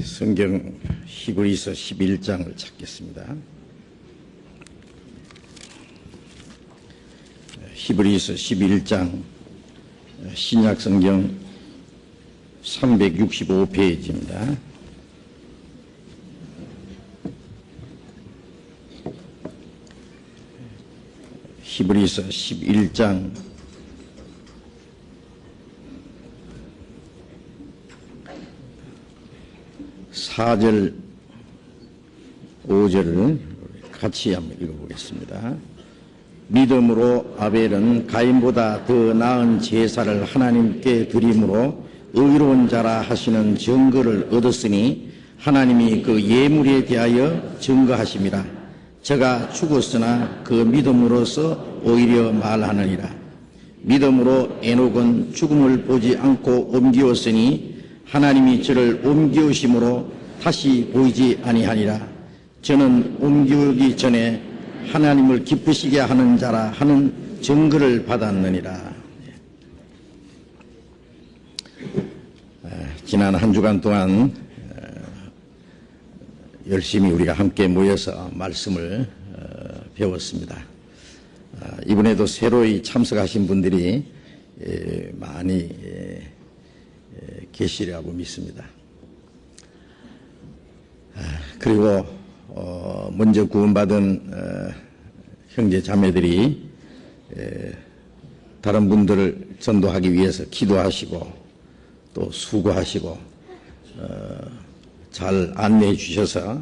성경 히브리서 11장을 찾겠습니다. 히브리서 11장 신약 성경 365페이지입니다. 히브리서 11장 4절 5절을 같이 한번 읽어보겠습니다. 믿음으로 아벨은 가인보다 더 나은 제사를 하나님께 드림으로 의로운 자라 하시는 증거를 얻었으니 하나님이 그 예물에 대하여 증거하심이라. 저가 죽었으나 그 믿음으로서 오히려 말하느니라. 믿음으로 에녹은 죽음을 보지 않고 옮기었으니 하나님이 저를 옮기우심으로 다시 보이지 아니하니라. 저는 옮기우기 전에 하나님을 기쁘시게 하는 자라 하는 증거를 받았느니라. 지난 한 주간 동안 열심히 우리가 함께 모여서 말씀을 배웠습니다. 이번에도 새로이 참석하신 분들이 많이 계시리라고 믿습니다. 그리고 먼저 구원받은 형제 자매들이 다른 분들을 전도하기 위해서 기도하시고 또 수고하시고 잘 안내해 주셔서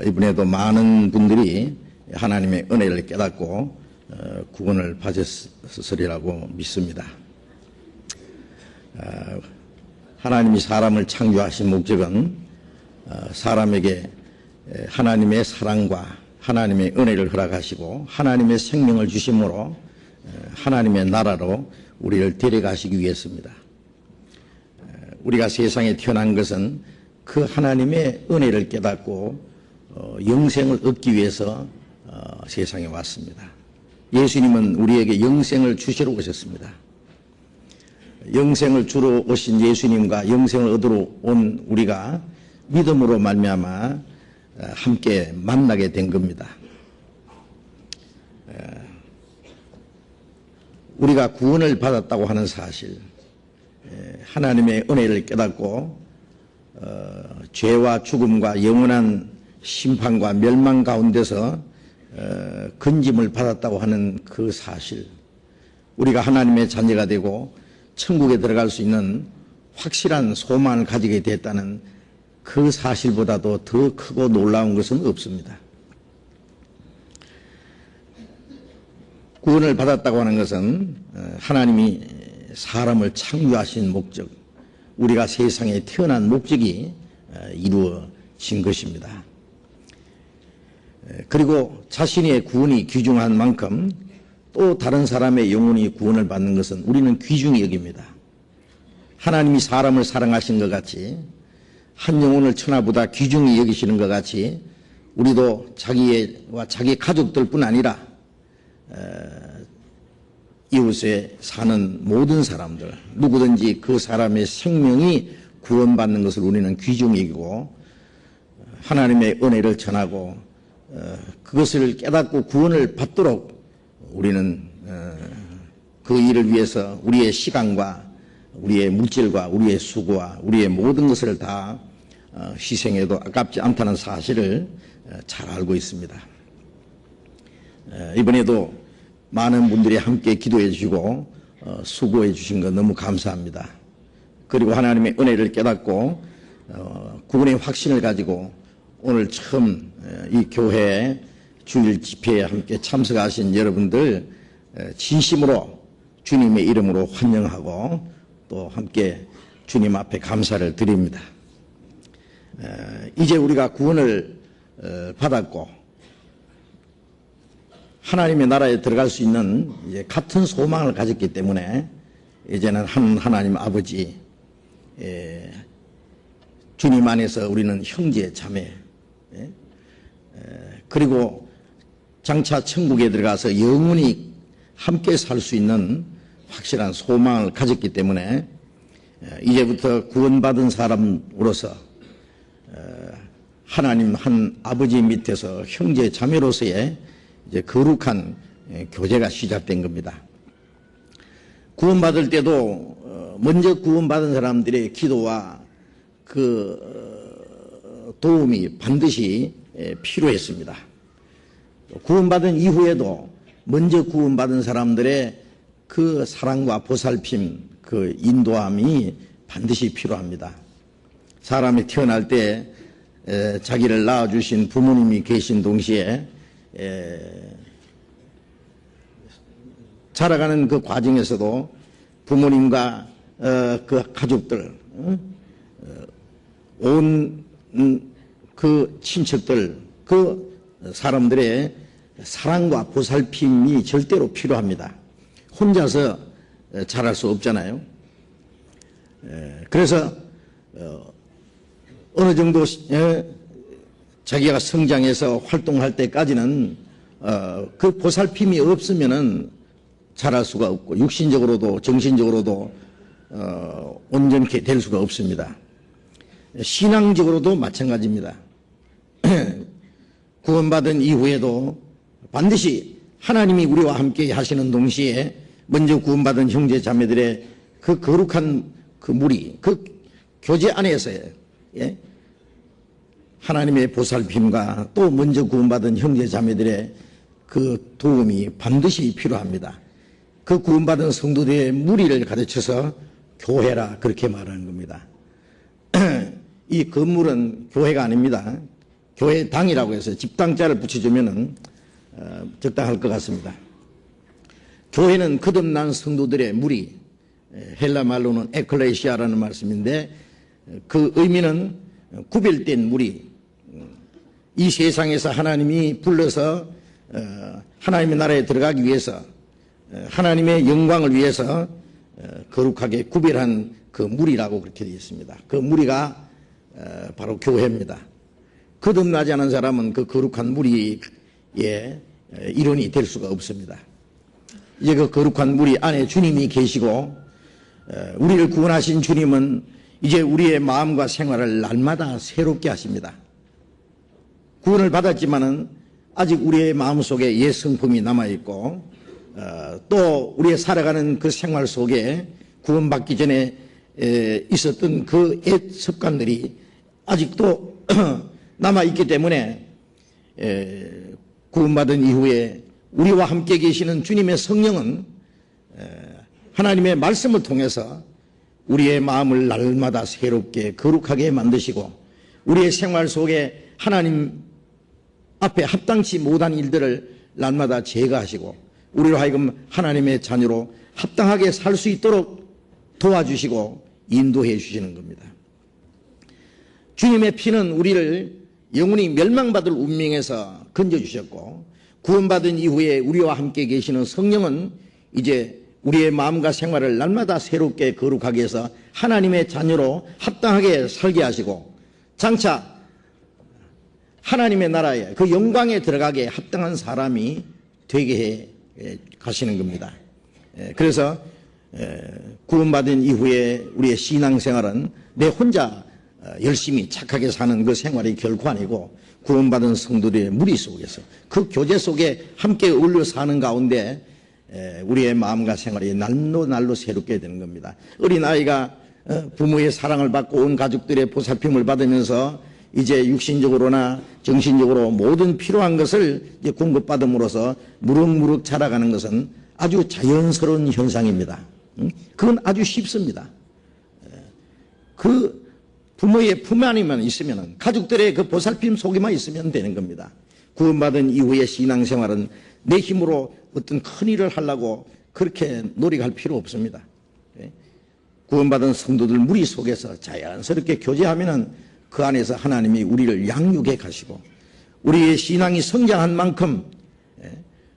이번에도 많은 분들이 하나님의 은혜를 깨닫고 구원을 받았으리라고 믿습니다. 하나님이 사람을 창조하신 목적은 사람에게 하나님의 사랑과 하나님의 은혜를 허락하시고 하나님의 생명을 주심으로 하나님의 나라로 우리를 데려가시기 위해서입니다. 우리가 세상에 태어난 것은 그 하나님의 은혜를 깨닫고 영생을 얻기 위해서 세상에 왔습니다. 예수님은 우리에게 영생을 주시러 오셨습니다. 영생을 주러 오신 예수님과 영생을 얻으러 온 우리가 믿음으로 말미암아 함께 만나게 된 겁니다. 우리가 구원을 받았다고 하는 사실, 하나님의 은혜를 깨닫고 죄와 죽음과 영원한 심판과 멸망 가운데서 건짐을 받았다고 하는 그 사실, 우리가 하나님의 자녀가 되고 천국에 들어갈 수 있는 확실한 소망을 가지게 됐다는 그 사실보다도 더 크고 놀라운 것은 없습니다. 구원을 받았다고 하는 것은 하나님이 사람을 창조하신 목적, 우리가 세상에 태어난 목적이 이루어진 것입니다. 그리고 자신의 구원이 귀중한 만큼 또 다른 사람의 영혼이 구원을 받는 것은 우리는 귀중히 여깁니다. 하나님이 사람을 사랑하신 것 같이 한 영혼을 천하보다 귀중히 여기시는 것 같이 우리도 자기와 자기 가족들뿐 아니라 이웃에 사는 모든 사람들, 누구든지 그 사람의 생명이 구원받는 것을 우리는 귀중히 여기고 하나님의 은혜를 전하고 그것을 깨닫고 구원을 받도록 우리는 그 일을 위해서 우리의 시간과 우리의 물질과 우리의 수고와 우리의 모든 것을 다 희생해도 아깝지 않다는 사실을 잘 알고 있습니다. 이번에도 많은 분들이 함께 기도해 주시고 수고해 주신 것 너무 감사합니다. 그리고 하나님의 은혜를 깨닫고 구원의 확신을 가지고 오늘 처음 이 교회 주일 집회에 함께 참석하신 여러분들 진심으로 주님의 이름으로 환영하고 또 함께 주님 앞에 감사를 드립니다. 이제 우리가 구원을 받았고 하나님의 나라에 들어갈 수 있는 이제 같은 소망을 가졌기 때문에 이제는 하나님 아버지, 주님 안에서 우리는 형제 자매, 그리고 장차 천국에 들어가서 영원히 함께 살 수 있는 확실한 소망을 가졌기 때문에 이제부터 구원받은 사람으로서 하나님 한 아버지 밑에서 형제 자매로서의 이제 거룩한 교제가 시작된 겁니다. 구원받을 때도 먼저 구원받은 사람들의 기도와 그 도움이 반드시 필요했습니다. 구원받은 이후에도 먼저 구원받은 사람들의 그 사랑과 보살핌, 그 인도함이 반드시 필요합니다. 사람이 태어날 때 자기를 낳아주신 부모님이 계신 동시에 자라가는 그 과정에서도 부모님과 그 가족들, 온 그 친척들, 그 사람들의 사랑과 보살핌이 절대로 필요합니다. 혼자서 자랄 수 없잖아요. 그래서 어느 정도 자기가 성장해서 활동할 때까지는 그 보살핌이 없으면은 자랄 수가 없고 육신적으로도 정신적으로도 온전케 될 수가 없습니다. 신앙적으로도 마찬가지입니다. 구원받은 이후에도 반드시 하나님이 우리와 함께 하시는 동시에 먼저 구원받은 형제 자매들의 그 거룩한 그 무리, 그 교제 안에서의 하나님의 보살핌과 또 먼저 구원받은 형제 자매들의 그 도움이 반드시 필요합니다. 그 구원받은 성도들의 무리를 가르쳐서 교회라 그렇게 말하는 겁니다. 이 건물은 교회가 아닙니다. 교회당이라고 해서 집당자를 붙여주면 적당할 것 같습니다. 교회는 거듭난 성도들의 무리, 헬라 말로는 에클레시아라는 말씀인데 그 의미는 구별된 무리, 이 세상에서 하나님이 불러서 하나님의 나라에 들어가기 위해서 하나님의 영광을 위해서 거룩하게 구별한 그 무리라고 그렇게 되어 있습니다. 그 무리가 바로 교회입니다. 거듭나지 않은 사람은 그 거룩한 무리의 일원이 될 수가 없습니다. 이제 그 거룩한 무리 안에 주님이 계시고 우리를 구원하신 주님은 이제 우리의 마음과 생활을 날마다 새롭게 하십니다. 구원을 받았지만은 아직 우리의 마음속에 옛 성품이 남아있고 또 우리의 살아가는 그 생활 속에 구원받기 전에 있었던 그 옛 습관들이 아직도 남아있기 때문에 구원받은 이후에 우리와 함께 계시는 주님의 성령은 하나님의 말씀을 통해서 우리의 마음을 날마다 새롭게 거룩하게 만드시고 우리의 생활 속에 하나님 앞에 합당치 못한 일들을 날마다 제거하시고 우리로 하여금 하나님의 자녀로 합당하게 살 수 있도록 도와주시고 인도해 주시는 겁니다. 주님의 피는 우리를 영원히 멸망받을 운명에서 건져주셨고 구원받은 이후에 우리와 함께 계시는 성령은 이제 우리의 마음과 생활을 날마다 새롭게 거룩하게 해서 하나님의 자녀로 합당하게 살게 하시고 장차 하나님의 나라에 그 영광에 들어가게 합당한 사람이 되게 해 가시는 겁니다. 그래서 구원받은 이후에 우리의 신앙생활은 내 혼자 열심히 착하게 사는 그 생활이 결코 아니고 구원받은 성도들의 무리 속에서 그 교제 속에 함께 어울려 사는 가운데 우리의 마음과 생활이 날로 새롭게 되는 겁니다. 어린아이가 부모의 사랑을 받고 온 가족들의 보살핌을 받으면서 이제 육신적으로나 정신적으로 모든 필요한 것을 이제 공급받음으로써 무럭무럭 자라가는 것은 아주 자연스러운 현상입니다. 그건 아주 쉽습니다. 그 부모의 품 안에만 있으면 가족들의 그 보살핌 속에만 있으면 되는 겁니다. 구원받은 이후의 신앙생활은 내 힘으로 어떤 큰 일을 하려고 그렇게 노력할 필요 없습니다. 구원받은 성도들 무리 속에서 자연스럽게 교제하면은 그 안에서 하나님이 우리를 양육해 가시고 우리의 신앙이 성장한 만큼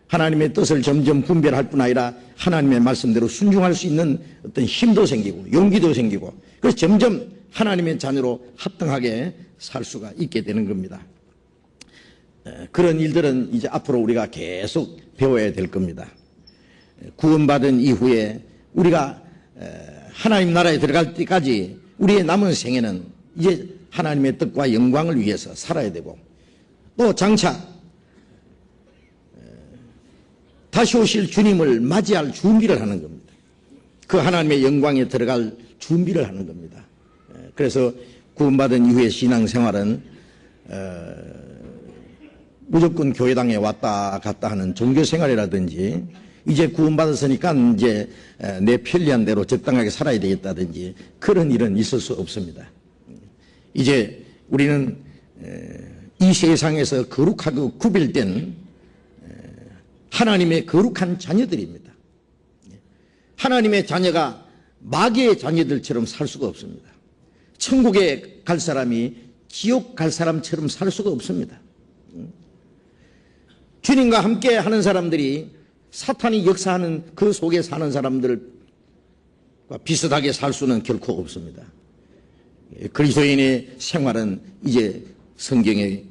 하나님의 뜻을 점점 분별할 뿐 아니라 하나님의 말씀대로 순종할 수 있는 어떤 힘도 생기고 용기도 생기고 그래서 점점 하나님의 자녀로 합당하게 살 수가 있게 되는 겁니다. 그런 일들은 이제 앞으로 우리가 계속 배워야 될 겁니다. 구원받은 이후에 우리가 하나님 나라에 들어갈 때까지 우리의 남은 생애는 이제 하나님의 뜻과 영광을 위해서 살아야 되고 또 장차 다시 오실 주님을 맞이할 준비를 하는 겁니다. 그 하나님의 영광에 들어갈 준비를 하는 겁니다. 그래서 구원받은 이후의 신앙생활은 무조건 교회당에 왔다 갔다 하는 종교생활이라든지 이제 구원받았으니까 이제 내 편리한 대로 적당하게 살아야 되겠다든지 그런 일은 있을 수 없습니다. 이제 우리는 이 세상에서 거룩하고 구별된 하나님의 거룩한 자녀들입니다. 하나님의 자녀가 마귀의 자녀들처럼 살 수가 없습니다. 천국에 갈 사람이 지옥 갈 사람처럼 살 수가 없습니다. 주님과 함께 하는 사람들이 사탄이 역사하는 그 속에 사는 사람들과 비슷하게 살 수는 결코 없습니다. 그리스도인의 생활은 이제 성경에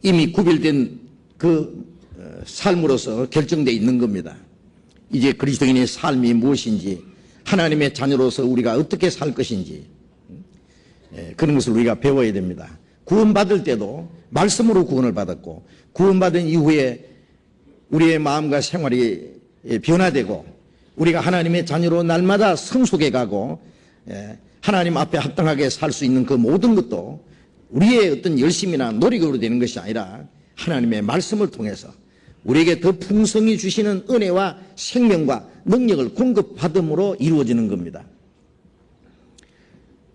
이미 구별된 그 삶으로서 결정되어 있는 겁니다. 이제 그리스도인의 삶이 무엇인지 하나님의 자녀로서 우리가 어떻게 살 것인지 그런 것을 우리가 배워야 됩니다. 구원받을 때도 말씀으로 구원을 받았고 구원받은 이후에 우리의 마음과 생활이 변화되고 우리가 하나님의 자녀로 날마다 성숙해 가고 하나님 앞에 합당하게 살 수 있는 그 모든 것도 우리의 어떤 열심이나 노력으로 되는 것이 아니라 하나님의 말씀을 통해서 우리에게 더 풍성히 주시는 은혜와 생명과 능력을 공급받음으로 이루어지는 겁니다.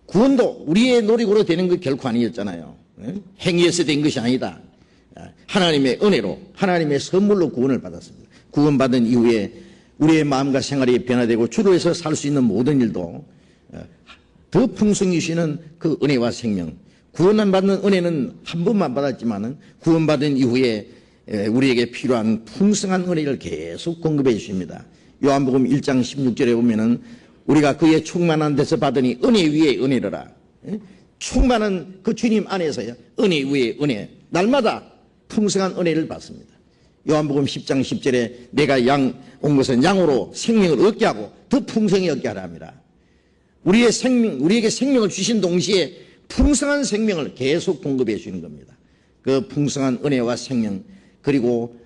구원도 우리의 노력으로 되는 것 결코 아니었잖아요. 행위에서 된 것이 아니다. 하나님의 은혜로 하나님의 선물로 구원을 받았습니다. 구원받은 이후에 우리의 마음과 생활이 변화되고 주로 해서 살 수 있는 모든 일도 더 풍성히 주시는 그 은혜와 생명, 구원 받는 은혜는 한 번만 받았지만은 구원받은 이후에 우리에게 필요한 풍성한 은혜를 계속 공급해 주십니다. 요한복음 1장 16절에 보면은 우리가 그의 충만한 데서 받으니 은혜 위에 은혜로라. 충만한 그 주님 안에서요 은혜 위에 은혜, 날마다 풍성한 은혜를 받습니다. 요한복음 10장 10절에 내가 양 온 것은 양으로 생명을 얻게 하고 더 풍성히 얻게 하라 합니다. 우리의 생명, 우리에게 생명을 주신 동시에 풍성한 생명을 계속 공급해 주시는 겁니다. 그 풍성한 은혜와 생명 그리고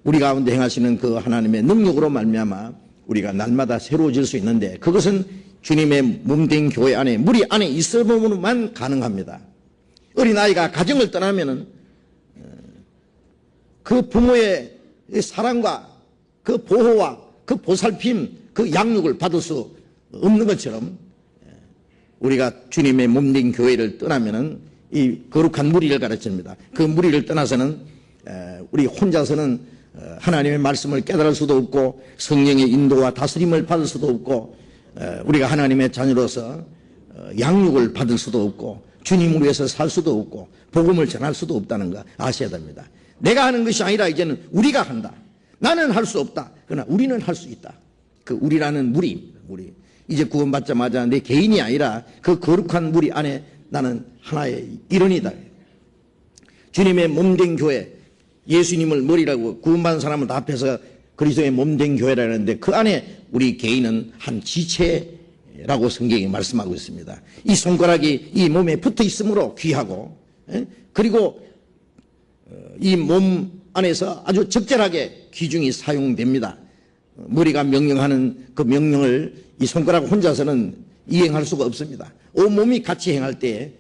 우리 가운데 행하시는 그 하나님의 능력으로 말미암아 우리가 날마다 새로워질 수 있는데 그것은 주님의 몸된 교회 안에 무리 안에 있어보면만 가능합니다. 어린아이가 가정을 떠나면은 그 부모의 사랑과 그 보호와 그 보살핌 그 양육을 받을 수 없는 것처럼 우리가 주님의 몸된 교회를 떠나면은 이 거룩한 무리를 가르칩니다. 그 무리를 떠나서는 우리 혼자서는 하나님의 말씀을 깨달을 수도 없고 성령의 인도와 다스림을 받을 수도 없고 우리가 하나님의 자녀로서 양육을 받을 수도 없고 주님을 위해서 살 수도 없고 복음을 전할 수도 없다는 거 아셔야 됩니다. 내가 하는 것이 아니라 이제는 우리가 한다. 나는 할 수 없다. 그러나 우리는 할 수 있다. 그 우리라는 무리입니다. 무리. 이제 구원받자마자 내 개인이 아니라 그 거룩한 무리 안에 나는 하나의 일원이다. 주님의 몸된 교회, 예수님을 머리라고 구원받은 사람을 다 합해서 그리스도의 몸된 교회라는데 그 안에 우리 개인은 한 지체라고 성경이 말씀하고 있습니다. 이 손가락이 이 몸에 붙어 있으므로 귀하고 그리고 이 몸 안에서 아주 적절하게 귀중히 사용됩니다. 머리가 명령하는 그 명령을 이 손가락 혼자서는 이행할 수가 없습니다. 온몸이 같이 행할 때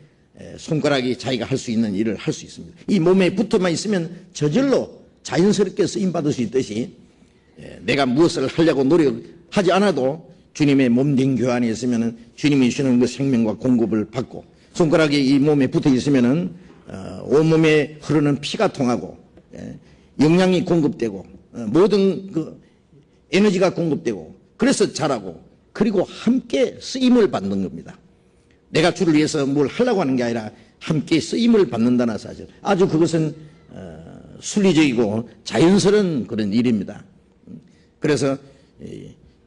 손가락이 자기가 할 수 있는 일을 할 수 있습니다. 이 몸에 붙어만 있으면 저절로 자연스럽게 쓰임받을 수 있듯이 내가 무엇을 하려고 노력하지 않아도 주님의 몸된 교회 안에 있으면 주님이 주시는 그 생명과 공급을 받고 손가락이 이 몸에 붙어 있으면 온몸에 흐르는 피가 통하고 영양이 공급되고 모든 그 에너지가 공급되고 그래서 자라고 그리고 함께 쓰임을 받는 겁니다. 내가 주를 위해서 뭘 하려고 하는 게 아니라 함께 쓰임을 받는다는 사실. 아주 그것은 순리적이고 자연스러운 그런 일입니다. 그래서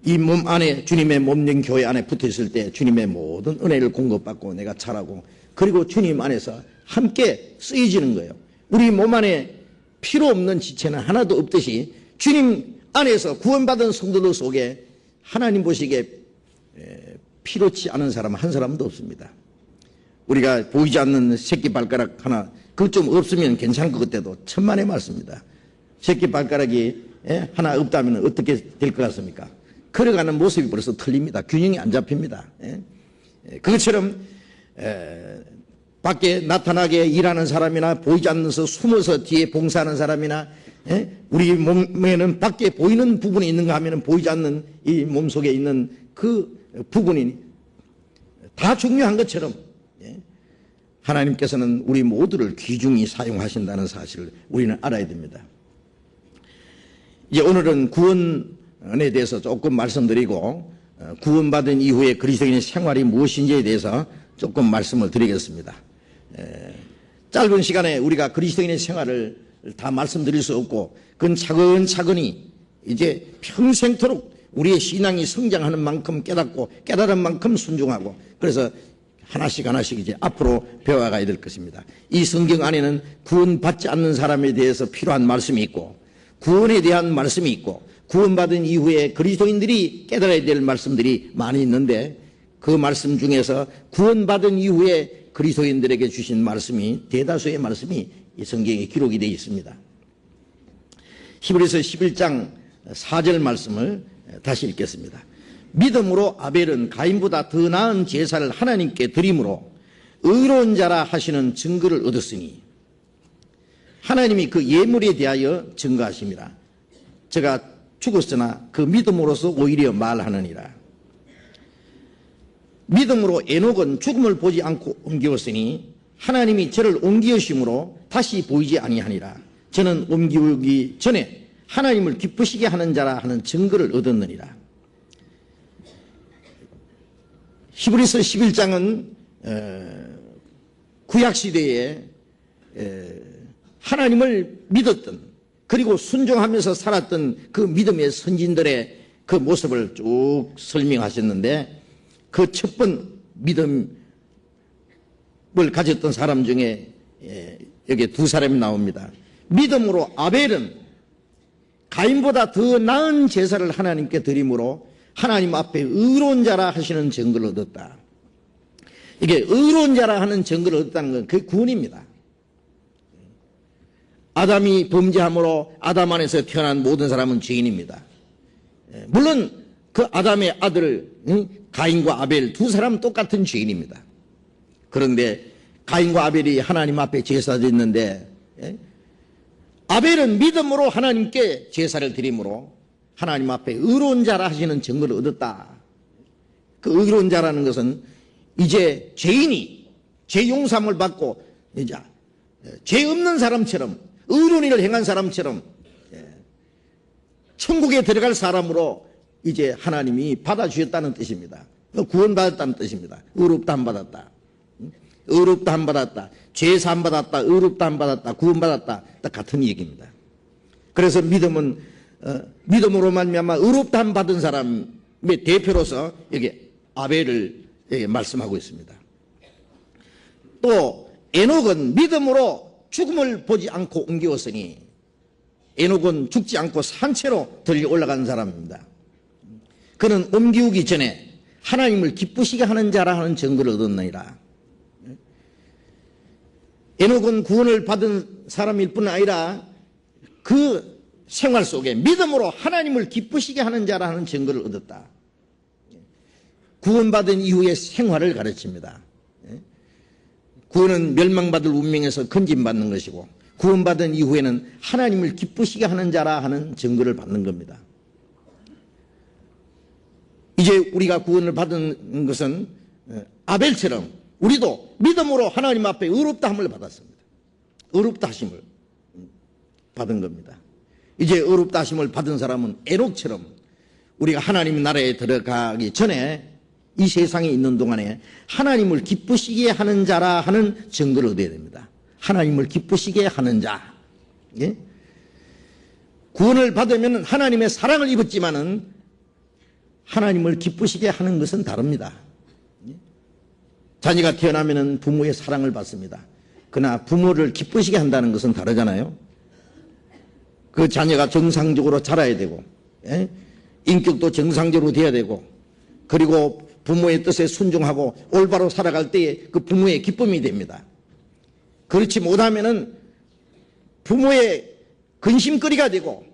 이 몸 안에, 주님의 몸된 교회 안에 붙어 있을 때 주님의 모든 은혜를 공급받고 내가 자라고, 그리고 주님 안에서 함께 쓰여지는 거예요. 우리 몸 안에 필요 없는 지체는 하나도 없듯이 주님 안에서 구원받은 성도들 속에 하나님 보시기에 필요치 않은 사람 한 사람도 없습니다. 우리가 보이지 않는 새끼 발가락 하나, 그것 좀 없으면 괜찮을 것 같아도 천만의 말씀입니다. 새끼 발가락이 하나 없다면 어떻게 될 것 같습니까? 걸어가는 모습이 벌써 틀립니다. 균형이 안 잡힙니다. 그것처럼 밖에 나타나게 일하는 사람이나 보이지 않는서 숨어서 뒤에 봉사하는 사람이나 우리 몸에는 밖에 보이는 부분이 있는가 하면 보이지 않는 이 몸속에 있는 그 부분이 다 중요한 것처럼 하나님께서는 우리 모두를 귀중히 사용하신다는 사실을 우리는 알아야 됩니다. 이제 오늘은 구원에 대해서 조금 말씀드리고 구원받은 이후에 그리스도인의 생활이 무엇인지에 대해서 조금 말씀을 드리겠습니다. 짧은 시간에 우리가 그리스도인의 생활을 다 말씀드릴 수 없고 그건 차근차근히 이제 평생토록 우리의 신앙이 성장하는 만큼 깨닫고 깨달은 만큼 순종하고 그래서 하나씩 이제 앞으로 배워가야 될 것입니다. 이 성경 안에는 구원받지 않는 사람에 대해서 필요한 말씀이 있고 구원에 대한 말씀이 있고 구원받은 이후에 그리스도인들이 깨달아야 될 말씀들이 많이 있는데 그 말씀 중에서 구원받은 이후에 그리스도인들에게 주신 말씀이 대다수의 말씀이 이 성경에 기록이 되어 있습니다. 히브리서 11장 4절 말씀을 다시 읽겠습니다. 믿음으로 아벨은 가인보다 더 나은 제사를 하나님께 드림으로 의로운 자라 하시는 증거를 얻었으니 하나님이 그 예물에 대하여 증거하심이라. 제가 죽었으나 그 믿음으로서 오히려 말하느니라. 믿음으로 에녹은 죽음을 보지 않고 옮기었으니 하나님이 저를 옮기으심으로 다시 보이지 아니하니라. 저는 옮기기 전에 하나님을 기쁘시게 하는 자라 하는 증거를 얻었느니라. 히브리서 11장은 구약시대에 하나님을 믿었던 그리고 순종하면서 살았던 그 믿음의 선진들의 그 모습을 쭉 설명하셨는데 그 첫 번 믿음을 가졌던 사람 중에 여기 두 사람이 나옵니다. 믿음으로 아벨은 가인보다 더 나은 제사를 하나님께 드림으로 하나님 앞에 의로운 자라 하시는 증거를 얻었다. 이게 의로운 자라 하는 증거를 얻었다는 건 그게 구원입니다. 아담이 범죄함으로 아담 안에서 태어난 모든 사람은 죄인입니다. 물론 그 아담의 아들 가인과 아벨 두 사람은 똑같은 죄인입니다. 그런데 가인과 아벨이 하나님 앞에 제사드렸는데 아벨은 믿음으로 하나님께 제사를 드림으로 하나님 앞에 의로운 자라 하시는 증거를 얻었다. 그 의로운 자라는 것은 이제 죄인이 죄 용서함을 받고 이제 죄 없는 사람처럼 의로운 일을 행한 사람처럼 천국에 들어갈 사람으로 이제 하나님이 받아주셨다는 뜻입니다. 구원받았다는 뜻입니다. 의롭다 함 받았다. 의롭다 함 받았다. 죄사 함 받았다. 의롭다 함 받았다. 구원받았다. 딱 같은 얘기입니다. 그래서 믿음은 믿음으로 말미암아 의롭다 함 받은 사람의 대표로서 여기 아벨을 여기 말씀하고 있습니다. 또 에녹은 믿음으로 죽음을 보지 않고 옮겨왔으니 에녹은 죽지 않고 산채로 들려 올라간 사람입니다. 그는 옮기우기 전에 하나님을 기쁘시게 하는 자라 하는 증거를 얻었느니라. 에녹은 구원을 받은 사람일 뿐 아니라 그 생활 속에 믿음으로 하나님을 기쁘시게 하는 자라 하는 증거를 얻었다. 구원받은 이후의 생활을 가르칩니다. 구원은 멸망받을 운명에서 건진받는 것이고 구원받은 이후에는 하나님을 기쁘시게 하는 자라 하는 증거를 받는 겁니다. 이제 우리가 구원을 받은 것은 아벨처럼 우리도 믿음으로 하나님 앞에 의롭다 함을 받았습니다. 의롭다 하심을 받은 겁니다. 이제 의롭다 하심을 받은 사람은 에녹처럼 우리가 하나님 나라에 들어가기 전에 이 세상에 있는 동안에 하나님을 기쁘시게 하는 자라 하는 증거를 얻어야 됩니다. 하나님을 기쁘시게 하는 자. 예? 구원을 받으면 하나님의 사랑을 입었지만은 하나님을 기쁘시게 하는 것은 다릅니다. 예? 자녀가 태어나면은 부모의 사랑을 받습니다. 그러나 부모를 기쁘시게 한다는 것은 다르잖아요. 그 자녀가 정상적으로 자라야 되고, 예? 인격도 정상적으로 돼야 되고, 그리고 부모의 뜻에 순종하고 올바로 살아갈 때에 그 부모의 기쁨이 됩니다. 그렇지 못하면은 부모의 근심거리가 되고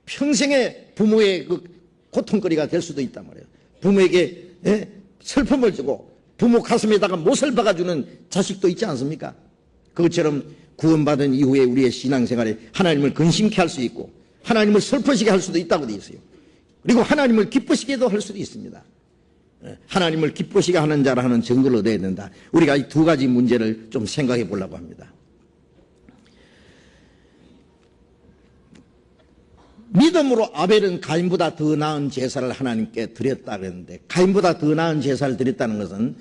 평생의 부모의 그 고통거리가 될 수도 있단 말이에요. 부모에게 슬픔을 주고 부모 가슴에다가 못을 박아주는 자식도 있지 않습니까? 그것처럼 구원받은 이후에 우리의 신앙생활에 하나님을 근심케 할 수 있고 하나님을 슬퍼지게 할 수도 있다고 되어 있어요. 그리고 하나님을 기쁘시게도 할 수도 있습니다. 하나님을 기쁘시게 하는 자라 하는 증거를 얻어야 된다. 우리가 이 두 가지 문제를 좀 생각해 보려고 합니다. 믿음으로 아벨은 가인보다 더 나은 제사를 하나님께 드렸다 그랬는데, 가인보다 더 나은 제사를 드렸다는 것은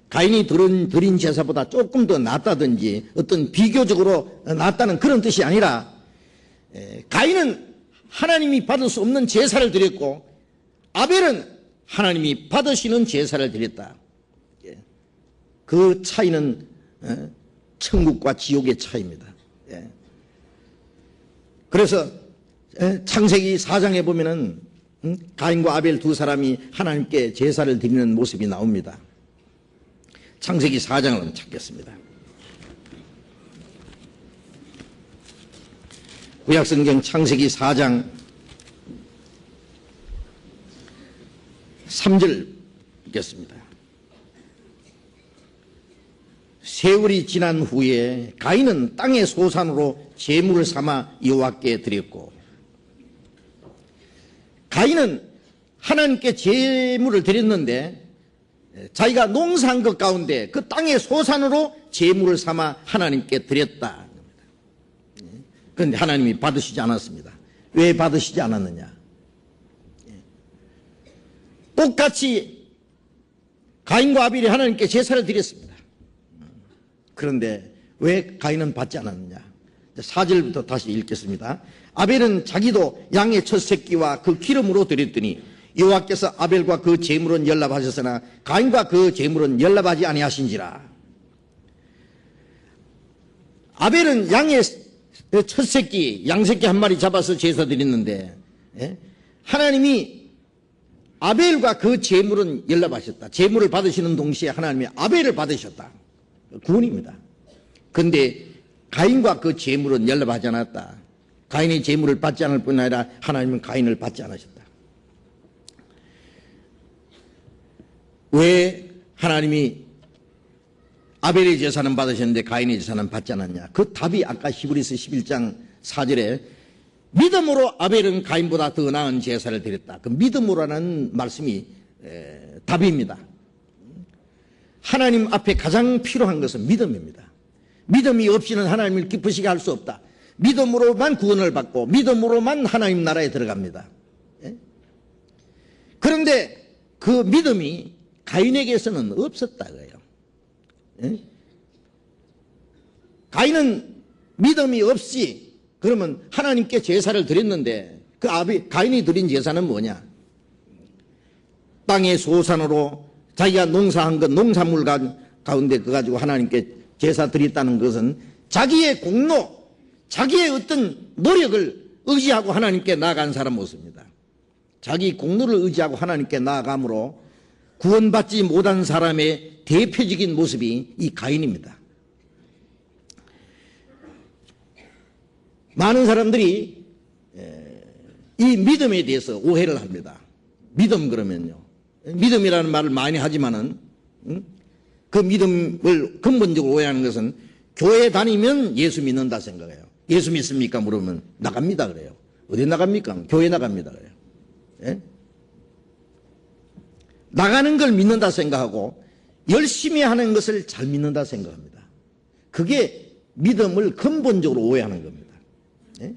가인이 드린 제사보다 조금 더 낫다든지 어떤 비교적으로 낫다는 그런 뜻이 아니라, 가인은 하나님이 받을 수 없는 제사를 드렸고 아벨은 하나님이 받으시는 제사를 드렸다. 그 차이는 천국과 지옥의 차이입니다. 그래서 창세기 4장에 보면은 가인과 아벨 두 사람이 하나님께 제사를 드리는 모습이 나옵니다. 창세기 4장을 한번 찾겠습니다. 구약성경 창세기 4장 3절 읽겠습니다. 세월이 지난 후에 가인은 땅의 소산으로 제물을 삼아 여호와께 드렸고, 가인은 하나님께 제물을 드렸는데 자기가 농사한 것 가운데 그 땅의 소산으로 제물을 삼아 하나님께 드렸다. 그런데 하나님이 받으시지 않았습니다. 왜 받으시지 않았느냐? 똑같이 가인과 아벨이 하나님께 제사를 드렸습니다. 그런데 왜 가인은 받지 않았느냐? 4절부터 다시 읽겠습니다. 아벨은 자기도 양의 첫 새끼와 그 기름으로 드렸더니 여호와께서 아벨과 그 제물은 연락하셨으나 가인과 그 제물은 연락하지 아니하신지라. 아벨은 양의 첫 새끼, 양새끼 한 마리 잡아서 제사 드렸는데 하나님이 아벨과 그 제물은 연락하셨다. 제물을 받으시는 동시에 하나님이 아벨을 받으셨다. 구원입니다. 그런데 가인과 그 제물은 연락하지 않았다. 가인의 제물을 받지 않을 뿐 아니라 하나님은 가인을 받지 않으셨다. 왜 하나님이 아벨의 제사는 받으셨는데 가인의 제사는 받지 않았냐? 그 답이 아까 히브리서 11장 4절에 믿음으로 아벨은 가인보다 더 나은 제사를 드렸다. 그 믿음으로라는 말씀이 답입니다. 하나님 앞에 가장 필요한 것은 믿음입니다. 믿음이 없이는 하나님을 기쁘시게 할 수 없다. 믿음으로만 구원을 받고 믿음으로만 하나님 나라에 들어갑니다. 그런데 그 믿음이 가인에게서는 없었다 그래요. 가인은 믿음이 없이 그러면 하나님께 제사를 드렸는데 그 가인이 드린 제사는 뭐냐? 땅의 소산으로 자기가 농사한 것, 농산물 가운데 그거 가지고 하나님께 제사 드렸다는 것은 자기의 공로, 자기의 어떤 노력을 의지하고 하나님께 나아간 사람 모습입니다. 자기 공로를 의지하고 하나님께 나아감으로 구원받지 못한 사람의 대표적인 모습이 이 가인입니다. 많은 사람들이 이 믿음에 대해서 오해를 합니다. 믿음 그러면요, 믿음이라는 말을 많이 하지만은 그 믿음을 근본적으로 오해하는 것은 교회 다니면 예수 믿는다 생각해요. 예수 믿습니까? 물으면 나갑니다 그래요. 어디 나갑니까? 교회 나갑니다 그래요. 예? 나가는 걸 믿는다 생각하고 열심히 하는 것을 잘 믿는다 생각합니다. 그게 믿음을 근본적으로 오해하는 겁니다. 예?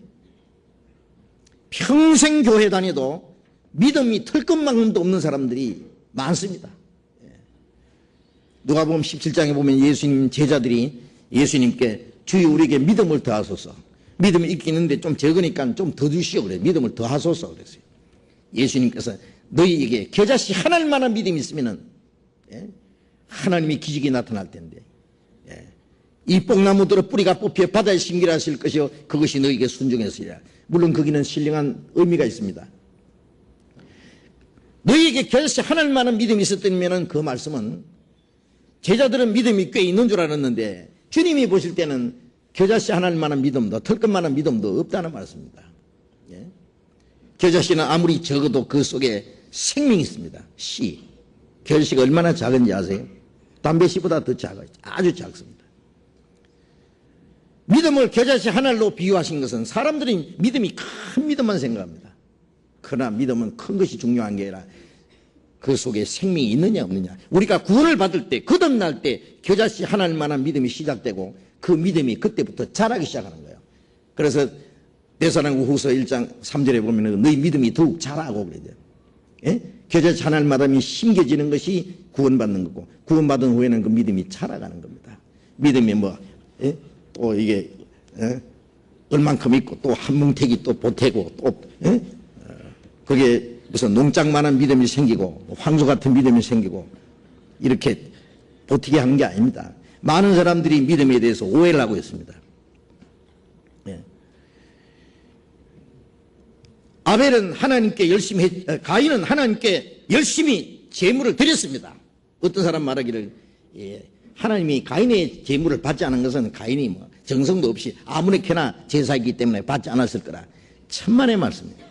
평생 교회 다녀도 믿음이 털끝만큼도 없는 사람들이 많습니다. 누가복음 17장에 보면 예수님 제자들이 예수님께 주여 우리에게 믿음을 더하소서. 믿음이 있긴 있는데 좀 적으니까 좀 더 주시오 그래요. 믿음을 더하소서 그랬어요. 예수님께서 너희에게 겨자씨 하나만한 믿음이 있으면은 하나님이 기적이 나타날 텐데 이 뽕나무들의 뿌리가 뽑혀 바다에 심기라 하실 것이요 그것이 너희에게 순종했으리라. 물론 거기는 신령한 의미가 있습니다. 너희에게 겨자씨 하나만한 믿음이 있었다면 그 말씀은 제자들은 믿음이 꽤 있는 줄 알았는데 주님이 보실 때는 겨자씨 하나만한 믿음도 털끝만한 믿음도 없다는 말씀입니다. 겨자씨는 아무리 적어도 그 속에 생명이 있습니다. 씨. 겨자씨가 얼마나 작은지 아세요? 담배씨보다 더 작아요. 아주 작습니다. 믿음을 겨자씨 하나로 비유하신 것은 사람들이 믿음이 큰 믿음만 생각합니다. 그러나 믿음은 큰 것이 중요한 게 아니라 그 속에 생명이 있느냐 없느냐. 우리가 구원을 받을 때 거듭날 때 겨자씨 하나만한 믿음이 시작되고 그 믿음이 그때부터 자라기 시작하는 거예요. 그래서 데살로니가후서 1장 3절에 보면 너희 믿음이 더욱 자라고 그래요. 겨자씨 하나만이 심겨지는 것이 구원받는 거고 구원받은 후에는 그 믿음이 자라가는 겁니다. 믿음이 또 이게 얼만큼 있고 또 한 뭉태기 또 보태고 또 그게 무슨 농장만한 믿음이 생기고 황소 같은 믿음이 생기고 이렇게 보태게 하는 게 아닙니다. 많은 사람들이 믿음에 대해서 오해를 하고 있습니다. 아벨은 하나님께 열심히 가인은 하나님께 열심히 제물을 드렸습니다. 어떤 사람 말하기를 하나님이 가인의 제물을 받지 않은 것은 가인이 정성도 없이 아무렇게나 제사이기 때문에 받지 않았을 거라. 천만의 말씀입니다.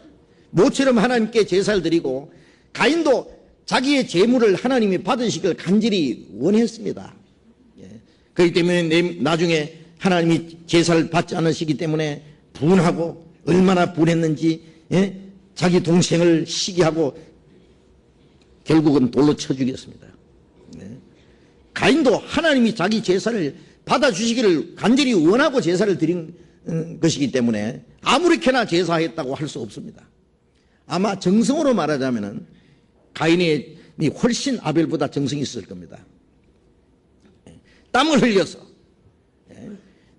모처럼 하나님께 제사를 드리고 가인도 자기의 제물을 하나님이 받으시길 간절히 원했습니다. 그렇기 때문에 나중에 하나님이 제사를 받지 않으시기 때문에 분하고 얼마나 분했는지 자기 동생을 시기하고 결국은 돌로 쳐 죽였습니다. 가인도 하나님이 자기 제사를 받아주시기를 간절히 원하고 제사를 드린 것이기 때문에 아무렇게나 제사했다고 할 수 없습니다. 아마 정성으로 말하자면 가인이 훨씬 아벨보다 정성이 있을 겁니다. 땀을 흘려서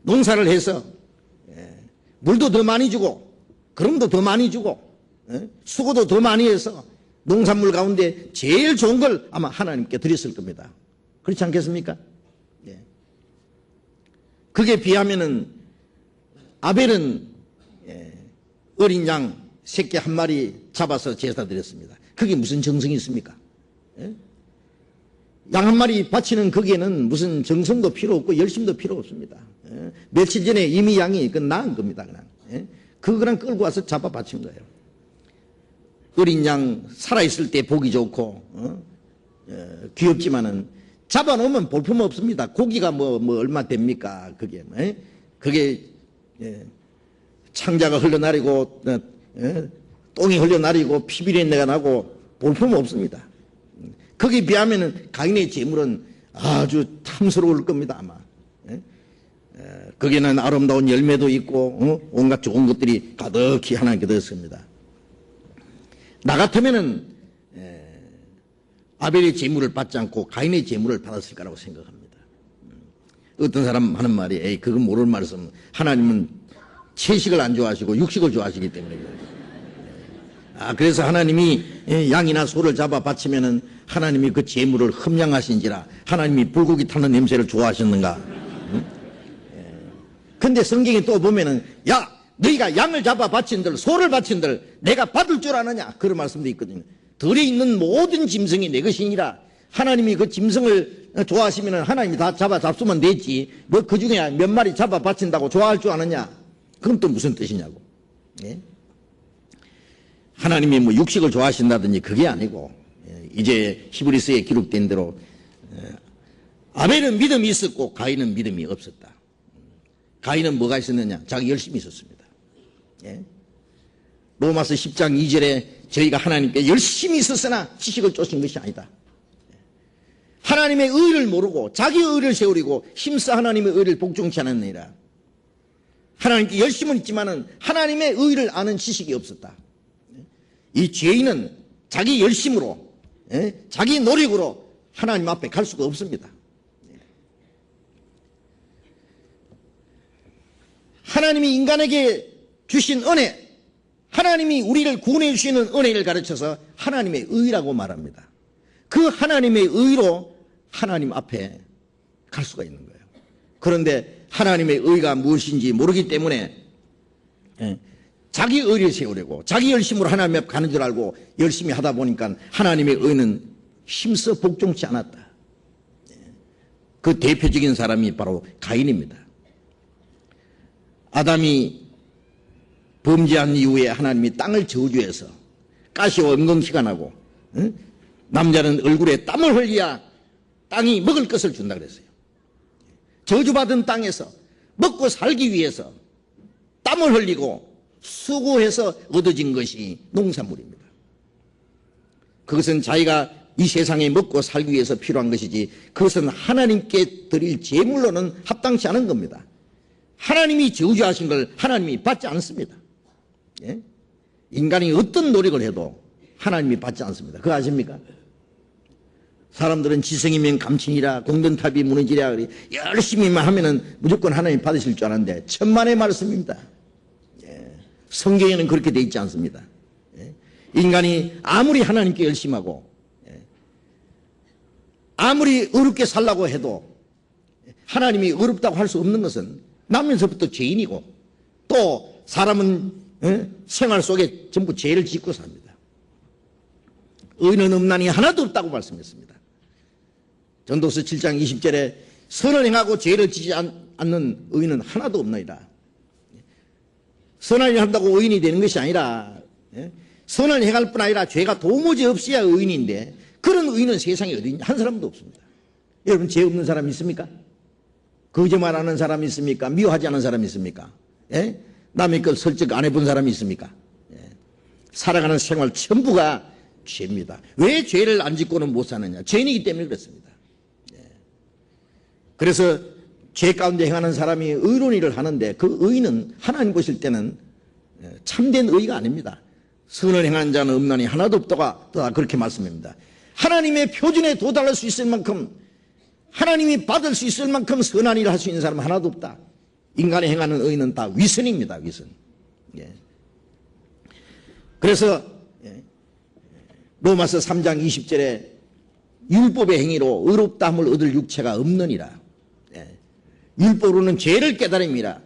농사를 해서 물도 더 많이 주고 거름도 더 많이 주고 수고도 더 많이 해서 농산물 가운데 제일 좋은 걸 아마 하나님께 드렸을 겁니다. 그렇지 않겠습니까? 그게 비하면은 아벨은 어린 양 새끼 한 마리 잡아서 제사 드렸습니다. 그게 무슨 정성이 있습니까? 양 한 마리 바치는 거기에는 무슨 정성도 필요 없고 열심도 필요 없습니다. 며칠 전에 이미 양이 낳은 겁니다. 그냥. 그거랑 끌고 와서 잡아 바친 거예요. 어린 양 살아있을 때 보기 좋고 귀엽지만은 잡아놓으면 볼품 없습니다. 고기가 뭐 얼마 됩니까? 그게 창자가 흘러나리고 똥이 흘러나리고 피비린내가 나고 볼품 없습니다. 거기에 비하면은 가인의 제물은 아주 탐스러울 겁니다. 아마 거기는 아름다운 열매도 있고 온갖 좋은 것들이 가득히 하나님께 드렸습니다. 나 같으면은 아벨의 제물을 받지 않고 가인의 제물을 받았을 거라고 생각합니다. 어떤 사람 하는 말이 에이 그건 모를 말씀. 하나님은 채식을 안 좋아하시고 육식을 좋아하시기 때문에 그래서 하나님이 양이나 소를 잡아 바치면은 하나님이 그 제물을 흠양하신지라 하나님이 불고기 타는 냄새를 좋아하셨는가? 근데 성경에 또 보면은 야 너희가 양을 잡아 바친들 소를 바친들 내가 받을 줄 아느냐 그런 말씀도 있거든요. 들에 있는 모든 짐승이 내 것이니라. 하나님이 그 짐승을 좋아하시면 하나님이 다 잡수면 되지 뭐 그 중에 몇 마리 잡아 바친다고 좋아할 줄 아느냐. 그건 또 무슨 뜻이냐고. 하나님이 뭐 육식을 좋아하신다든지 그게 아니고 이제 히브리서에 기록된 대로 아벨은 믿음이 있었고 가인은 믿음이 없었다. 가인은 뭐가 있었느냐? 자기 열심히 있었습니다. 로마서 10장 2절에 저희가 하나님께 열심히 있었으나 지식을 쫓은 것이 아니다. 하나님의 의를 모르고 자기의 의를 세우리고 힘써 하나님의 의를 복종치 않았느니라. 하나님께 열심은 있지만은 하나님의 의를 아는 지식이 없었다. 이 죄인은 자기 열심으로, 자기 노력으로 하나님 앞에 갈 수가 없습니다. 하나님이 인간에게 주신 은혜, 하나님이 우리를 구원해 주시는 은혜를 가르쳐서 하나님의 의라고 말합니다. 그 하나님의 의로 하나님 앞에 갈 수가 있는 거예요. 그런데 하나님의 의가 무엇인지 모르기 때문에 자기 의를 세우려고 자기 열심으로 하나님 앞에 가는 줄 알고 열심히 하다 보니까 하나님의 의는 힘써 복종치 않았다. 그 대표적인 사람이 바로 가인입니다. 아담이 범죄한 이후에 하나님이 땅을 저주해서 가시와 음금시가 나고, 남자는 얼굴에 땀을 흘려야 땅이 먹을 것을 준다 그랬어요. 저주받은 땅에서 먹고 살기 위해서 땀을 흘리고 수고해서 얻어진 것이 농산물입니다. 그것은 자기가 이 세상에 먹고 살기 위해서 필요한 것이지 그것은 하나님께 드릴 제물로는 합당치 않은 겁니다. 하나님이 저주하신 걸 하나님이 받지 않습니다. 예? 인간이 어떤 노력을 해도 하나님이 받지 않습니다. 그거 아십니까? 사람들은 지성이면 감칭이라 공든탑이 무너지랴 열심히만 하면은 무조건 하나님 받으실 줄 아는데 천만의 말씀입니다. 예. 성경에는 그렇게 돼 있지 않습니다. 예. 인간이 아무리 하나님께 열심하고 아무리 어렵게 살라고 해도 하나님이 어렵다고 할 수 없는 것은 나면서부터 죄인이고 또 사람은 생활 속에 전부 죄를 짓고 삽니다. 의는 없나니 하나도 없다고 말씀했습니다. 전도서 7장 20절에 선을 행하고 죄를 짓지 않는 의인은 하나도 없나이다. 선을 한다고 의인이 되는 것이 아니라 선을 행할 뿐 아니라 죄가 도무지 없어야 의인인데 그런 의인은 세상에 어디 있냐? 한 사람도 없습니다. 여러분 죄 없는 사람 있습니까? 거짓말하는 사람이 있습니까? 미워하지 않은 사람이 있습니까? 예? 남의 것 설득 안 해본 사람이 있습니까? 예. 살아가는 생활 전부가 죄입니다. 왜 죄를 안 짓고는 못 사느냐? 죄인이기 때문에 그렇습니다. 예. 그래서 죄 가운데 행하는 사람이 의로운 일을 하는데 그 의는 하나님 보실 때는 참된 의가 아닙니다. 선을 행하는 자는 없나니 하나도 없다가 그렇게 말씀합니다. 하나님의 표준에 도달할 수 있을 만큼 하나님이 받을 수 있을 만큼 선한 일을 할 수 있는 사람은 하나도 없다. 인간이 행하는 의는 다 위선입니다. 위선. 예. 그래서 로마서 3장 20절에 율법의 행위로 의롭다함을 얻을 육체가 없느니라. 예. 율법으로는 죄를 깨달음이라.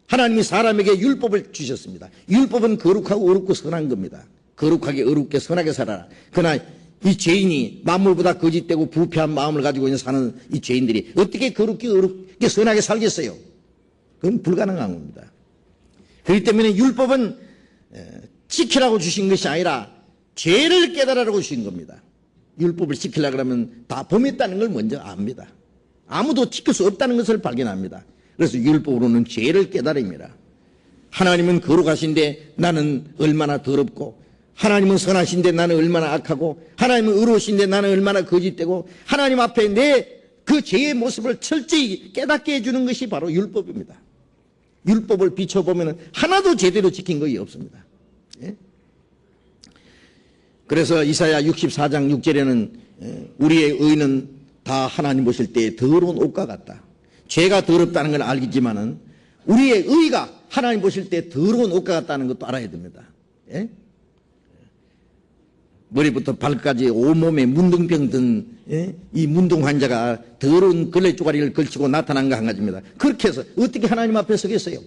하나님이 사람에게 율법을 주셨습니다. 율법은 거룩하고 어렵고 선한 겁니다. 거룩하게 어렵게 선하게 살아라. 그러나 이 죄인이 만물보다 거짓되고 부패한 마음을 가지고 사는 이 죄인들이 어떻게 거룩게 어렵게 선하게 살겠어요? 그건 불가능한 겁니다. 그렇기 때문에 율법은 지키라고 주신 것이 아니라 죄를 깨달으라고 주신 겁니다. 율법을 지키려고 하면 다 범했다는 걸 먼저 압니다. 아무도 지킬 수 없다는 것을 발견합니다. 그래서 율법으로는 죄를 깨달음이라. 하나님은 거룩하신데 나는 얼마나 더럽고 하나님은 선하신데 나는 얼마나 악하고 하나님은 의로우신데 나는 얼마나 거짓되고 하나님 앞에 내 그 죄의 모습을 철저히 깨닫게 해주는 것이 바로 율법입니다. 율법을 비춰보면 하나도 제대로 지킨 것이 없습니다. 예? 그래서 이사야 64장 6절에는 우리의 의는 다 하나님 보실 때 더러운 옷과 같다. 죄가 더럽다는 걸 알겠지만은 우리의 의가 하나님 보실 때 더러운 옷과 같다는 것도 알아야 됩니다. 예? 머리부터 발까지 온몸에 문둥병 든 이 문둥 환자가 더러운 걸레 쪼가리를 걸치고 나타난 거 한 가지입니다. 그렇게 해서 어떻게 하나님 앞에 서겠어요?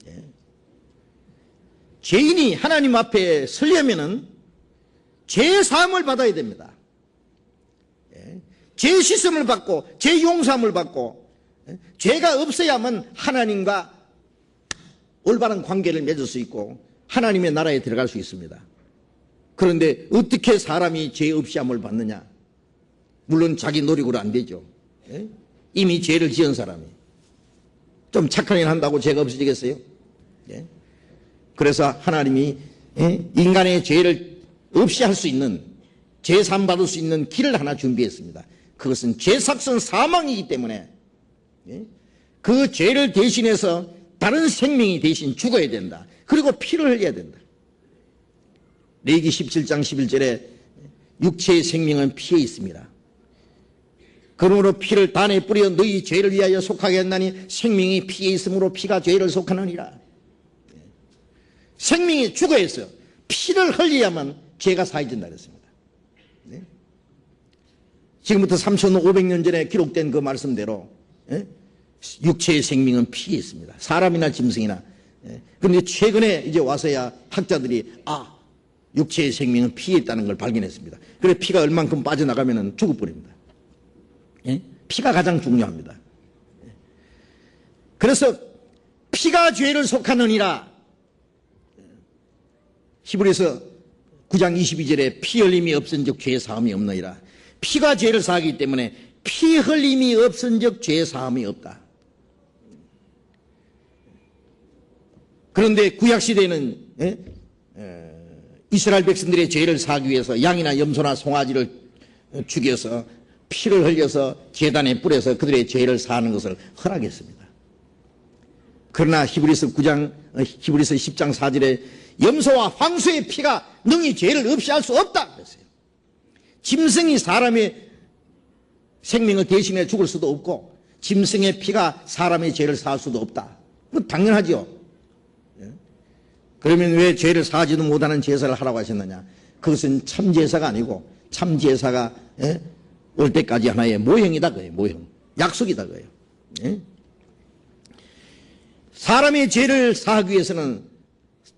예. 죄인이 하나님 앞에 서려면은 죄 사함을 받아야 됩니다. 예. 죄 씻음을 받고 죄 용서함을 받고 죄가 없어야만 하나님과 올바른 관계를 맺을 수 있고 하나님의 나라에 들어갈 수 있습니다. 그런데 어떻게 사람이 죄 없이 함을 받느냐? 물론 자기 노력으로 안 되죠. 예? 이미 죄를 지은 사람이 좀 착한 일 한다고 죄가 없어지겠어요? 예? 그래서 하나님이 인간의 죄를 없이 할 수 있는 죄 사함 받을 수 있는 길을 하나 준비했습니다. 그것은 죄삭선 사망이기 때문에 그 죄를 대신해서 다른 생명이 대신 죽어야 된다. 그리고 피를 흘려야 된다. 레위기 17장 11절에 육체의 생명은 피에 있습니다. 그러므로 피를 단에 뿌려 너희 죄를 위하여 속하게 했나니 생명이 피에 있으므로 피가 죄를 속하느니라. 생명이 죽어야 했어요. 피를 흘려야만 죄가 사해진다 그랬습니다. 네? 지금부터 3,500년 전에 기록된 그 말씀대로 육체의 생명은 피에 있습니다. 사람이나 짐승이나. 그런데 최근에 이제 와서야 학자들이 육체의 생명은 피에 있다는 걸 발견했습니다. 그래 피가 얼만큼 빠져나가면 죽어버립니다. 피가 가장 중요합니다. 그래서 피가 죄를 속하느니라. 히브리서 9장 22절에 피 흘림이 없은즉 죄 사함이 없느니라. 피가 죄를 사하기 때문에 피 흘림이 없은즉 죄 사함이 없다. 그런데 구약시대에는 이스라엘 백성들의 죄를 사하기 위해서 양이나 염소나 송아지를 죽여서 피를 흘려서 제단에 뿌려서 그들의 죄를 사하는 것을 허락했습니다. 그러나 히브리서 10장 4절에 염소와 황소의 피가 능히 죄를 없이 할 수 없다 그랬어요. 짐승이 사람의 생명을 대신해 죽을 수도 없고 짐승의 피가 사람의 죄를 사할 수도 없다. 당연하죠. 그러면 왜 죄를 사하지도 못하는 제사를 하라고 하셨느냐? 그것은 참 제사가 아니고 참 제사가 올 때까지 하나의 모형이다 그예요. 모형. 약속이다 그예요. 사람의 죄를 사하기 위해서는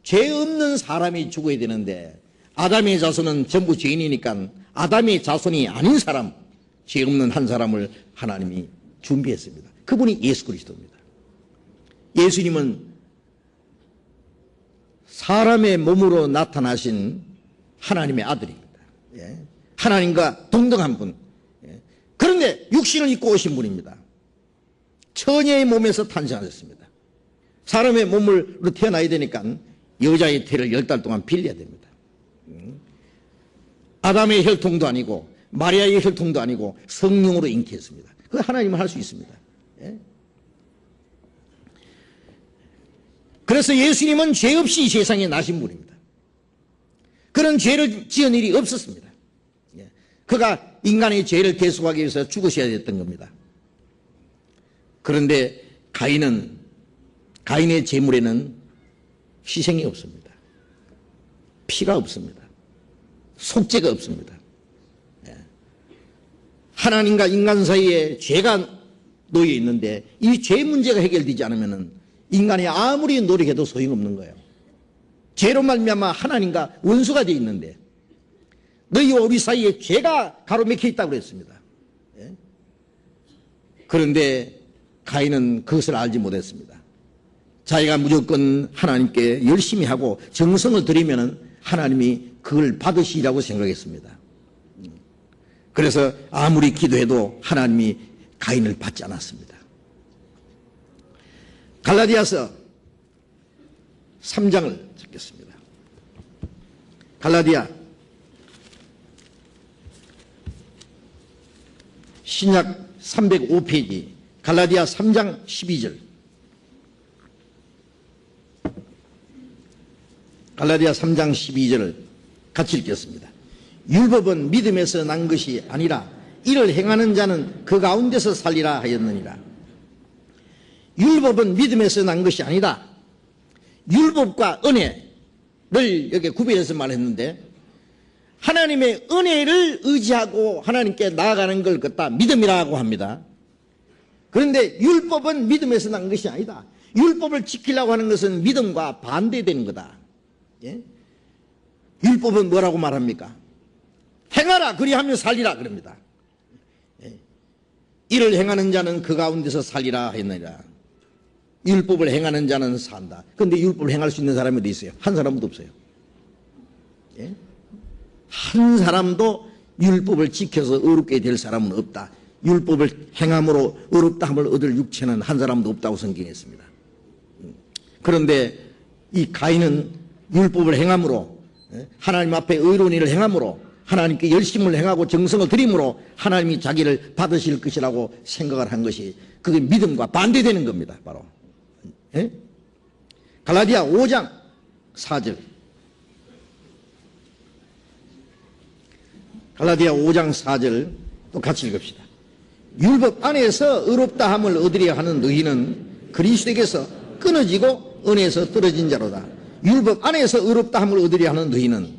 죄 없는 사람이 죽어야 되는데 아담의 자손은 전부 죄인이니까 아담의 자손이 아닌 사람, 죄 없는 한 사람을 하나님이 준비했습니다. 그분이 예수 그리스도입니다. 예수님은 사람의 몸으로 나타나신 하나님의 아들입니다. 하나님과 동등한 분. 그런데 육신을 입고 오신 분입니다. 처녀의 몸에서 탄생하셨습니다. 사람의 몸으로 태어나야 되니까 여자의 태를 10달 동안 빌려야 됩니다. 아담의 혈통도 아니고 마리아의 혈통도 아니고 성령으로 잉태했습니다. 그 하나님은 할 수 있습니다. 그래서 예수님은 죄 없이 세상에 나신 분입니다. 그런 죄를 지은 일이 없었습니다. 그가 인간의 죄를 대속하기 위해서 죽으셔야 됐던 겁니다. 그런데 가인의 제물에는 희생이 없습니다. 피가 없습니다. 속죄가 없습니다. 하나님과 인간 사이에 죄가 놓여 있는데 이 죄 문제가 해결되지 않으면 인간이 아무리 노력해도 소용없는 거예요. 죄로 말미암아 하나님과 원수가 되어 있는데 너희와 우리 사이에 죄가 가로막혀 있다고 그랬습니다. 그런데 가인은 그것을 알지 못했습니다. 자기가 무조건 하나님께 열심히 하고 정성을 들이면 하나님이 그걸 받으시라고 생각했습니다. 그래서 아무리 기도해도 하나님이 가인을 받지 않았습니다. 갈라디아서 3장을 찾겠습니다. 갈라디아 신약 305페이지 갈라디아 3장 12절 갈라디아 3장 12절을 같이 읽겠습니다. 율법은 믿음에서 난 것이 아니라 이를 행하는 자는 그 가운데서 살리라 하였느니라. 율법은 믿음에서 난 것이 아니다. 율법과 은혜를 여기 구별해서 말했는데 하나님의 은혜를 의지하고 하나님께 나아가는 걸 갖다 믿음이라고 합니다. 그런데 율법은 믿음에서 난 것이 아니다. 율법을 지키려고 하는 것은 믿음과 반대되는 거다. 율법은 뭐라고 말합니까? 행하라 그리하면 살리라 그럽니다. 이를 행하는 자는 그 가운데서 살리라 했느니라. 율법을 행하는 자는 산다. 그런데 율법을 행할 수 있는 사람이 어디 있어요? 한 사람도 없어요. 한 사람도 율법을 지켜서 의롭게 될 사람은 없다. 율법을 행함으로 의롭다함을 얻을 육체는 한 사람도 없다고 성경에 했습니다. 그런데 이 가인은 율법을 행함으로 하나님 앞에 의로운 일을 행함으로 하나님께 열심을 행하고 정성을 들임으로 하나님이 자기를 받으실 것이라고 생각을 한 것이 그게 믿음과 반대되는 겁니다. 바로 갈라디아 5장 4절 갈라디아 5장 4절 또 같이 읽읍시다. 율법 안에서 의롭다 함을 얻으려 하는 너희는 그리스도에게서 끊어지고 은혜에서 떨어진 자로다. 율법 안에서 의롭다 함을 얻으려 하는 너희는,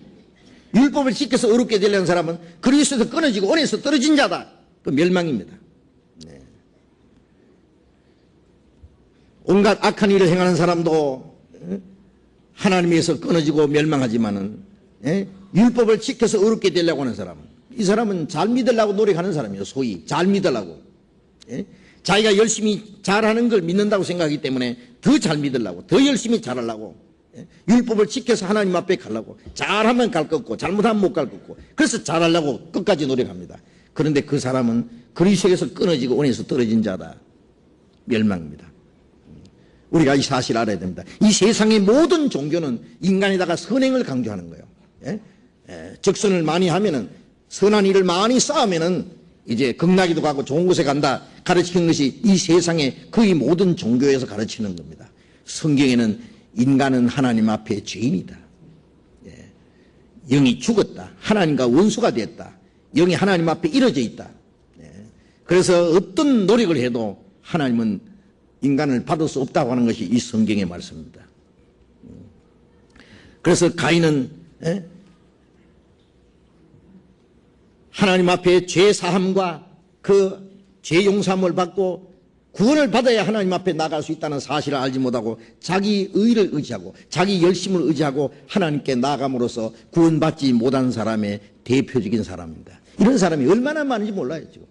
율법을 지켜서 의롭게 되려는 사람은 그리스도에서 끊어지고 은혜에서 떨어진 자다. 그 멸망입니다. 네. 온갖 악한 일을 행하는 사람도 하나님에서 끊어지고 멸망하지만은, 율법을 지켜서 의롭게 되려고 하는 사람, 이 사람은 잘 믿으려고 노력하는 사람이에요. 소위 잘 믿으려고. 자기가 열심히 잘하는 걸 믿는다고 생각하기 때문에 더 잘 믿으려고, 더 열심히 잘하려고, 율법을 지켜서 하나님 앞에 가려고, 잘하면 갈 것 같고 잘못하면 못 갈 것 같고, 그래서 잘하려고 끝까지 노력합니다. 그런데 그 사람은 그리스도에서 끊어지고 은혜에서 떨어진 자다. 멸망입니다. 우리가 이 사실을 알아야 됩니다. 이 세상의 모든 종교는 인간에다가 선행을 강조하는 거예요. 적선을 많이 하면은, 선한 일을 많이 쌓으면은 이제 극락에도 가고 좋은 곳에 간다 가르치는 것이 이 세상의 거의 모든 종교에서 가르치는 겁니다. 성경에는 인간은 하나님 앞에 죄인이다. 영이 죽었다. 하나님과 원수가 됐다. 영이 하나님 앞에 이뤄져 있다. 그래서 어떤 노력을 해도 하나님은 인간을 받을 수 없다고 하는 것이 이 성경의 말씀입니다. 그래서 가인은 하나님 앞에 죄 사함과 그 죄 용서함을 받고 구원을 받아야 하나님 앞에 나갈 수 있다는 사실을 알지 못하고 자기 의를 의지하고 자기 열심을 의지하고 하나님께 나아감으로써 구원받지 못한 사람의 대표적인 사람입니다. 이런 사람이 얼마나 많은지 몰라요 지금.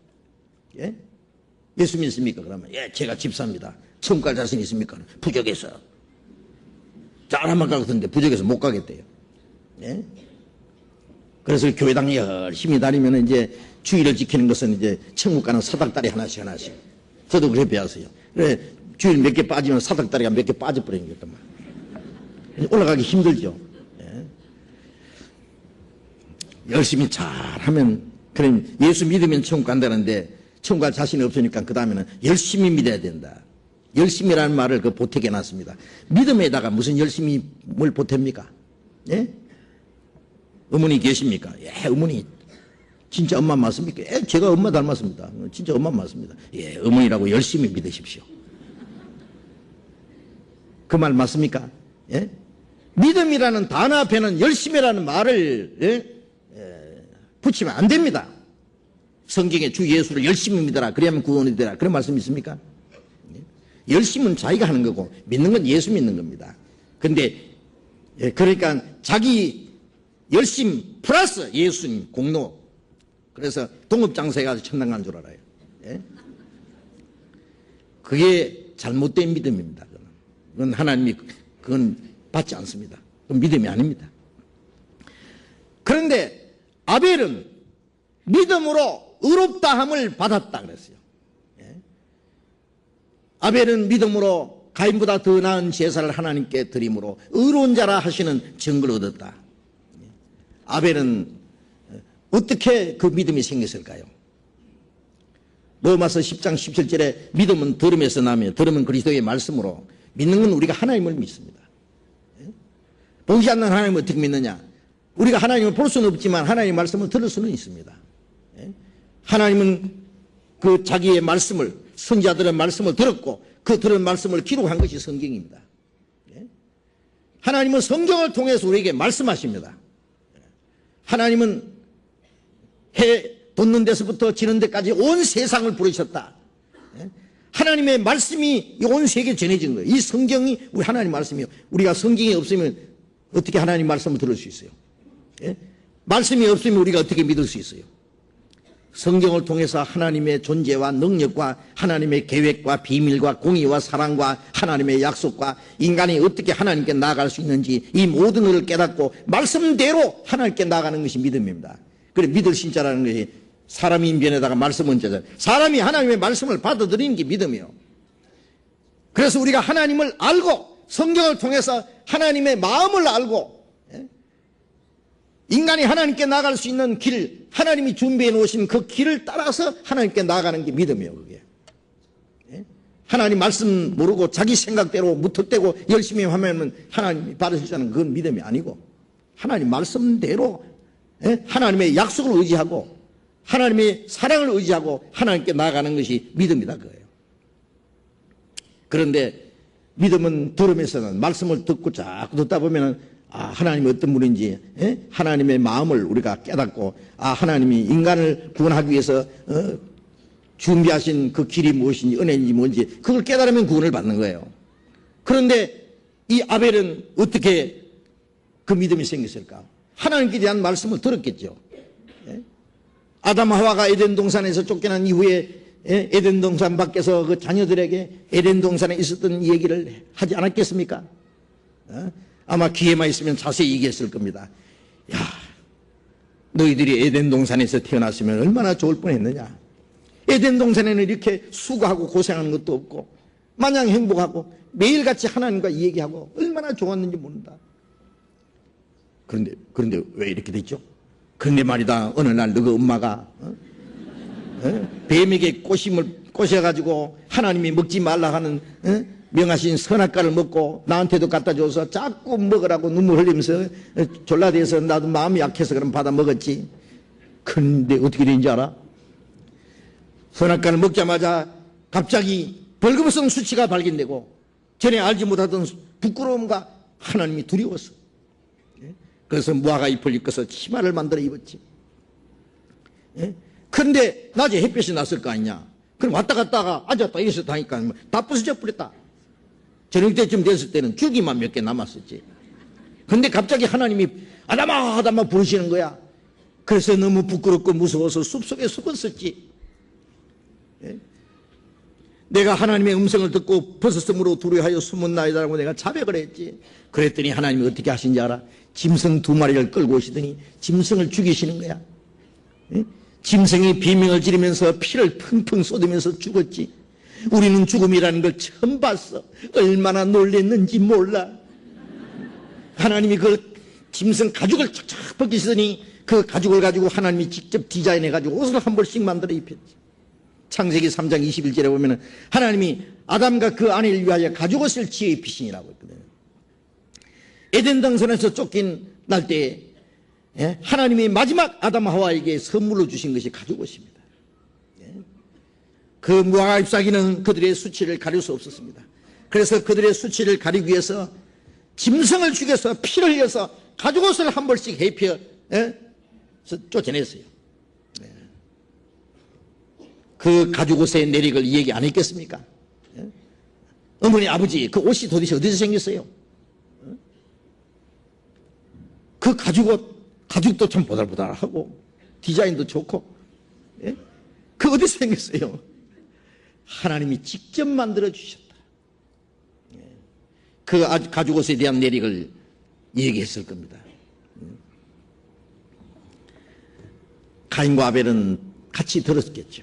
예수 믿습니까? 그러면 제가 집사입니다. 천국 갈 자신 있습니까? 부족해서. 잘하면 가겠는데 부족해서 못 가겠대요. 그래서 교회당 열심히 다니면 이제 주일을 지키는 것은 이제 천국 가는 사닥다리 하나씩. 저도 그래 배웠어요. 그래, 주일 몇 개 빠지면 사닥다리가 몇 개 빠져버리는 거단 말이에요. 올라가기 힘들죠. 열심히 잘하면, 그럼 예수 믿으면 천국 간다는데 천국 갈 자신이 없으니까 그 다음에는 열심히 믿어야 된다. 열심히라는 말을 그 보태게 놨습니다. 믿음에다가 무슨 열심히 뭘 보탭니까? 어머니 계십니까? 어머니 진짜 엄마 맞습니까? 제가 엄마 닮았습니다. 진짜 엄마 맞습니다. 어머니라고 열심히 믿으십시오. 그 말 맞습니까? 믿음이라는 단어 앞에는 열심히라는 말을 붙이면 안 됩니다. 성경에 주 예수를 열심히 믿어라. 그래야만 구원이 되라. 그런 말씀 있습니까? 열심은 자기가 하는 거고 믿는 건 예수 믿는 겁니다. 근데 그러니까 자기 열심 플러스 예수님 공로. 그래서 동업장사에 가서 천당 간 줄 알아요. 그게 잘못된 믿음입니다. 그건 하나님이 그건 받지 않습니다. 그건 믿음이 아닙니다. 그런데 아벨은 믿음으로 의롭다함을 받았다 그랬어요. 아벨은 믿음으로 가인보다 더 나은 제사를 하나님께 드림으로 의로운 자라 하시는 증거를 얻었다. 아벨은 어떻게 그 믿음이 생겼을까요? 로마서 10장 17절에 믿음은 들음에서 나며 들음은 그리스도의 말씀으로, 믿는 건 우리가 하나님을 믿습니다. 보이지 않는 하나님을 어떻게 믿느냐? 우리가 하나님을 볼 수는 없지만 하나님의 말씀을 들을 수는 있습니다. 하나님은 그 자기의 말씀을, 선지자들의 말씀을 들었고 그 들은 말씀을 기록한 것이 성경입니다. 하나님은 성경을 통해서 우리에게 말씀하십니다. 하나님은 해 돋는 데서부터 지는 데까지 온 세상을 부르셨다. 하나님의 말씀이 온 세계에 전해진 거예요. 이 성경이 우리 하나님 말씀이요. 우리가 성경이 없으면 어떻게 하나님 말씀을 들을 수 있어요? 말씀이 없으면 우리가 어떻게 믿을 수 있어요? 성경을 통해서 하나님의 존재와 능력과 하나님의 계획과 비밀과 공의와 사랑과 하나님의 약속과 인간이 어떻게 하나님께 나아갈 수 있는지 이 모든 것을 깨닫고 말씀대로 하나님께 나아가는 것이 믿음입니다. 그래, 믿을 신자라는 것이 사람이 인변에다가 말씀은 자잖아요. 사람이 하나님의 말씀을 받아들이는 게 믿음이에요. 그래서 우리가 하나님을 알고 성경을 통해서 하나님의 마음을 알고 인간이 하나님께 나아갈 수 있는 길, 하나님이 준비해 놓으신 그 길을 따라서 하나님께 나아가는 게 믿음이에요. 그게. 하나님 말씀 모르고 자기 생각대로 무턱대고 열심히 하면 하나님이 받으실 자는 그건 믿음이 아니고 하나님 말씀대로 하나님의 약속을 의지하고 하나님의 사랑을 의지하고 하나님께 나아가는 것이 믿음이다 그거예요. 그런데 믿음은 들으면서는 말씀을 듣고 자꾸 듣다 보면은 하나님이 어떤 분인지 하나님의 마음을 우리가 깨닫고 하나님이 인간을 구원하기 위해서 준비하신 그 길이 무엇인지 은혜인지 뭔지 그걸 깨달으면 구원을 받는 거예요. 그런데 이 아벨은 어떻게 그 믿음이 생겼을까? 하나님께 대한 말씀을 들었겠죠. 아담 하와가 에덴 동산에서 쫓겨난 이후에 에덴 동산 밖에서 그 자녀들에게 에덴 동산에 있었던 얘기를 하지 않았겠습니까? 아마 기회만 있으면 자세히 얘기했을 겁니다. 야, 너희들이 에덴 동산에서 태어났으면 얼마나 좋을 뻔했느냐. 에덴 동산에는 이렇게 수고하고 고생하는 것도 없고 마냥 행복하고 매일같이 하나님과 얘기하고 얼마나 좋았는지 모른다. 그런데 왜 이렇게 됐죠? 그런데 말이다, 어느 날 너희 엄마가 뱀에게 꼬셔가지고 하나님이 먹지 말라 하는 명하신 선악과를 먹고 나한테도 갖다 줘서 자꾸 먹으라고 눈물 흘리면서 졸라대서 나도 마음이 약해서 그럼 받아 먹었지. 그런데 어떻게 된지 알아? 선악과를 먹자마자 갑자기 벌거벗은 수치가 발견되고 전에 알지 못하던 부끄러움과 하나님이 두려웠어. 그래서 무화과 잎을 입고서 치마를 만들어 입었지. 그런데 낮에 햇볕이 났을 거 아니냐. 그럼 왔다 갔다가 앉았다 일어섰다 하니까 다 부서져 버렸다. 저녁 때쯤 됐을 때는 줄기만 몇 개 남았었지. 그런데 갑자기 하나님이 아담아 아담아 부르시는 거야. 그래서 너무 부끄럽고 무서워서 숲속에 숨었었지. 내가 하나님의 음성을 듣고 벗었으므로 두려워하여 숨었나이다라고 내가 자백을 했지. 그랬더니 하나님이 어떻게 하신지 알아? 짐승 2마리를 끌고 오시더니 짐승을 죽이시는 거야. 짐승이 비명을 지르면서 피를 펑펑 쏟으면서 죽었지. 우리는 죽음이라는 걸 처음 봤어. 얼마나 놀랬는지 몰라. 하나님이 그 짐승 가죽을 착착 벗기시더니 그 가죽을 가지고 하나님이 직접 디자인해가지고 옷을 한 벌씩 만들어 입혔지. 창세기 3장 21절에 보면은 하나님이 아담과 그 아내를 위하여 가죽옷을 지어 입히시니라고 했거든요. 에덴 동산에서 쫓긴 날 때에 하나님이 마지막 아담 하와에게 선물로 주신 것이 가죽옷입니다. 그 무화과 잎사귀는 그들의 수치를 가릴 수 없었습니다. 그래서 그들의 수치를 가리기 위해서 짐승을 죽여서 피를 흘려서 가죽옷을 한 벌씩 해피어 쫓아냈어요. 그 가죽옷의 내력을 얘기 안 했겠습니까? 어머니 아버지 그 옷이 도대체 어디서 생겼어요? 그 가죽도 참 보달보달하고 디자인도 좋고 그 어디서 생겼어요? 하나님이 직접 만들어 주셨다. 그 가죽옷에 대한 내력을 얘기했을 겁니다. 가인과 아벨은 같이 들었겠죠.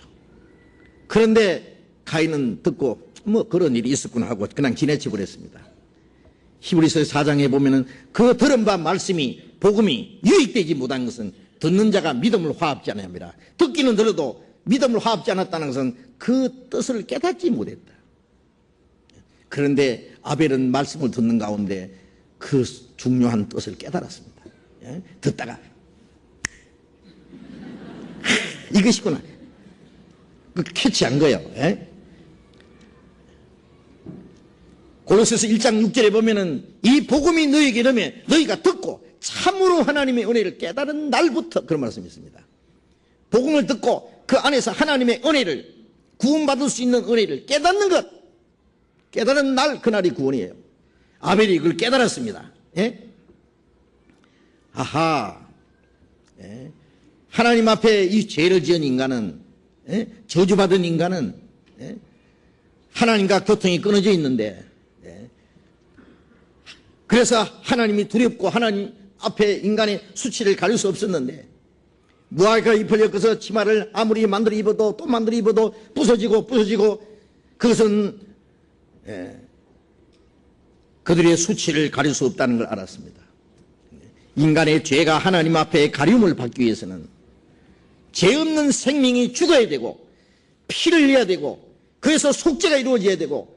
그런데 가인은 듣고 뭐 그런 일이 있었구나 하고 그냥 지나쳐 버렸습니다. 히브리서 4장에 보면은 그 들은 바 말씀이 복음이 유익되지 못한 것은 듣는 자가 믿음을 화합지 않습니다. 듣기는 들어도 믿음을 화합지 않았다는 것은 그 뜻을 깨닫지 못했다. 그런데 아벨은 말씀을 듣는 가운데 그 중요한 뜻을 깨달았습니다. 듣다가 이것이구나. 그 캐치한 거예요. 고로새서 1장 6절에 보면은 이 복음이 너희에게 이르면 너희가 듣고 참으로 하나님의 은혜를 깨달은 날부터 그런 말씀이 있습니다. 복음을 듣고 그 안에서 하나님의 은혜를 구원받을 수 있는 은혜를 깨닫는 것, 깨달은 날 그날이 구원이에요. 아벨이 그걸 깨달았습니다. 아하, 하나님 앞에 이 죄를 지은 인간은 저주받은 인간은 하나님과 교통이 끊어져 있는데 그래서 하나님이 두렵고 하나님 앞에 인간의 수치를 가릴 수 없었는데 무화과 잎을 엮어서 치마를 아무리 만들어 입어도 또 만들어 입어도 부서지고 그것은 그들의 수치를 가릴 수 없다는 걸 알았습니다. 인간의 죄가 하나님 앞에 가리움을 받기 위해서는 죄 없는 생명이 죽어야 되고 피를 흘려야 되고 그래서 속죄가 이루어져야 되고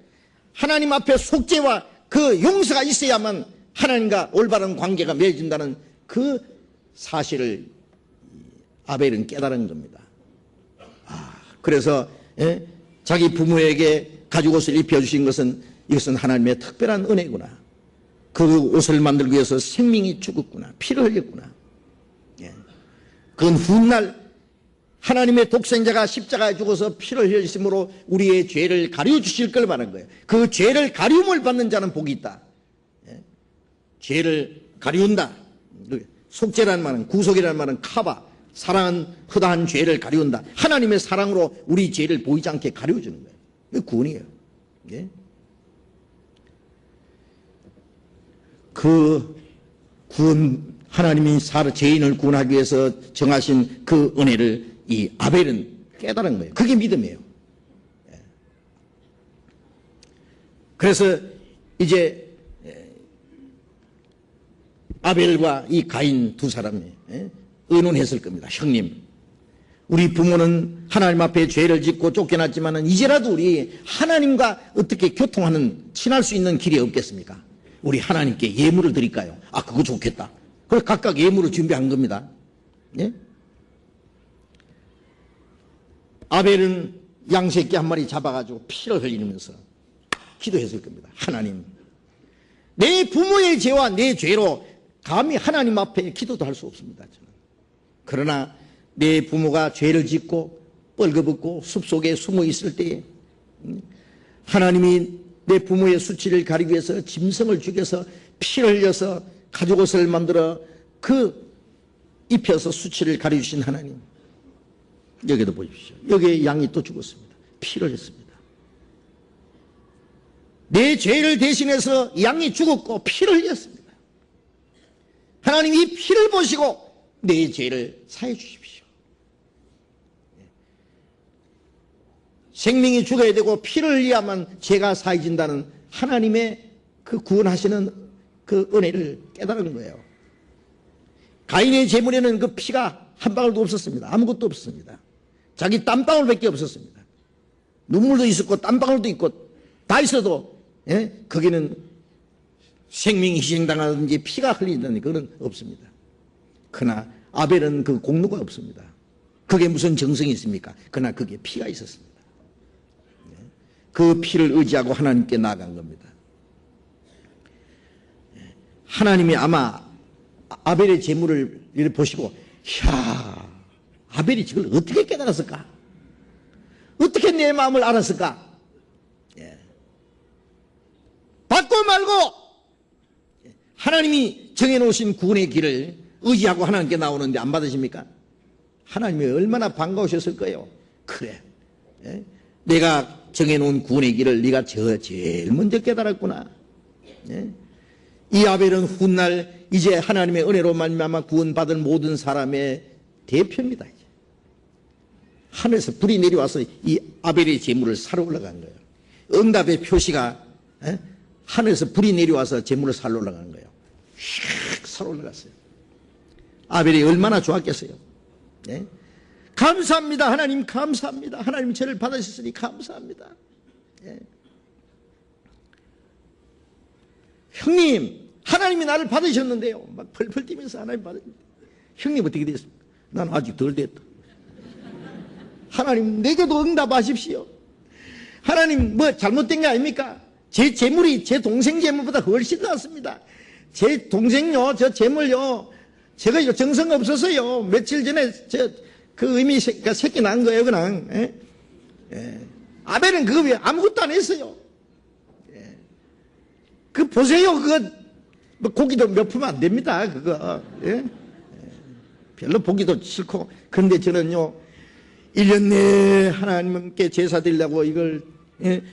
하나님 앞에 속죄와 그 용서가 있어야만 하나님과 올바른 관계가 맺어진다는 그 사실을 아벨은 깨달은 겁니다. 그래서 자기 부모에게 가죽옷을 입혀주신 것은 이것은 하나님의 특별한 은혜구나. 그 옷을 만들기 위해서 생명이 죽었구나. 피를 흘렸구나. 그건 훗날 하나님의 독생자가 십자가에 죽어서 피를 흘렸으므로 우리의 죄를 가려주실 걸 말한 거예요. 그 죄를 가리움을 받는 자는 복이 있다. 죄를 가리운다. 속죄라는 말은, 구속이라는 말은 카바, 사랑은 허다한 죄를 가리운다. 하나님의 사랑으로 우리 죄를 보이지 않게 가려주는 거예요. 이게 구원이에요. 그 구원, 하나님이 죄인을 구원하기 위해서 정하신 그 은혜를 이 아벨은 깨달은 거예요. 그게 믿음이에요. 그래서 이제 아벨과 이 가인 두 사람이 의논했을 겁니다. 형님, 우리 부모는 하나님 앞에 죄를 짓고 쫓겨났지만은 이제라도 우리 하나님과 어떻게 교통하는, 친할 수 있는 길이 없겠습니까? 우리 하나님께 예물을 드릴까요? 그거 좋겠다. 그래서 각각 예물을 준비한 겁니다. 아벨은 양새끼 한 마리 잡아가지고 피를 흘리면서 기도했을 겁니다. 하나님, 내 부모의 죄와 내 죄로 감히 하나님 앞에 기도도 할 수 없습니다. 저는. 그러나 내 부모가 죄를 짓고 뻘거벗고 숲속에 숨어 있을 때에 하나님이 내 부모의 수치를 가리기 위해서 짐승을 죽여서 피를 흘려서 가죽옷을 만들어 그 입혀서 수치를 가려주신 하나님, 여기도 보십시오. 여기에 양이 또 죽었습니다. 피를 했습니다. 내 죄를 대신해서 양이 죽었고 피를 흘렸습니다. 하나님, 이 피를 보시고 내 죄를 사해 주십시오. 생명이 죽어야 되고 피를 흘려야만 죄가 사해진다는 하나님의 그 구원하시는 그 은혜를 깨달은 거예요. 가인의 제물에는 그 피가 한 방울도 없었습니다. 아무것도 없었습니다. 자기 땀방울밖에 없었습니다. 눈물도 있었고 땀방울도 있고 다 있어도 거기는 생명이 희생당하든지 피가 흘린다든지 그건 없습니다. 그러나 아벨은 그 공로가 없습니다. 그게 무슨 정성이 있습니까? 그러나 그게 피가 있었습니다. 그 피를 의지하고 하나님께 나아간 겁니다. 하나님이 아마 아벨의 재물을 보시고, 이야, 아벨이 저걸 어떻게 깨달았을까? 어떻게 내 마음을 알았을까? 받고 말고 하나님이 정해놓으신 구원의 길을 의지하고 하나님께 나오는데 안 받으십니까? 하나님이 얼마나 반가우셨을 거예요. 그래, 내가 정해놓은 구원의 길을 네가 제일 먼저 깨달았구나. 이 아벨은 훗날 이제 하나님의 은혜로 말미암아 구원받은 모든 사람의 대표입니다. 이제. 하늘에서 불이 내려와서 이 아벨의 재물을 사러 올라간 거예요. 응답의 표시가 하늘에서 불이 내려와서 재물을 사러 올라간 거예요. 휙 사러 올라갔어요. 아벨이 얼마나 좋았겠어요. 감사합니다. 하나님 감사합니다. 하나님 저를 받으셨으니 감사합니다. 형님, 하나님이 나를 받으셨는데요. 막 펄펄 뛰면서 하나님 받으셨는데. 형님 어떻게 됐습니까? 난 아직 덜 됐다. 하나님 내게도 응답하십시오. 하나님 뭐 잘못된 게 아닙니까? 제 재물이 제 동생 재물보다 훨씬 낫습니다. 제 동생요, 저 재물요, 제가 이거 정성 없어서요. 며칠 전에 그 의미 새끼 난 거예요, 그냥. 아벨은 그거 왜 아무것도 안 했어요. 그 보세요, 그거 뭐 고기도 몇 푼 안 됩니다, 그거. 별로 보기도 싫고. 그런데 저는요, 1년 내에 하나님께 제사 드리려고 이걸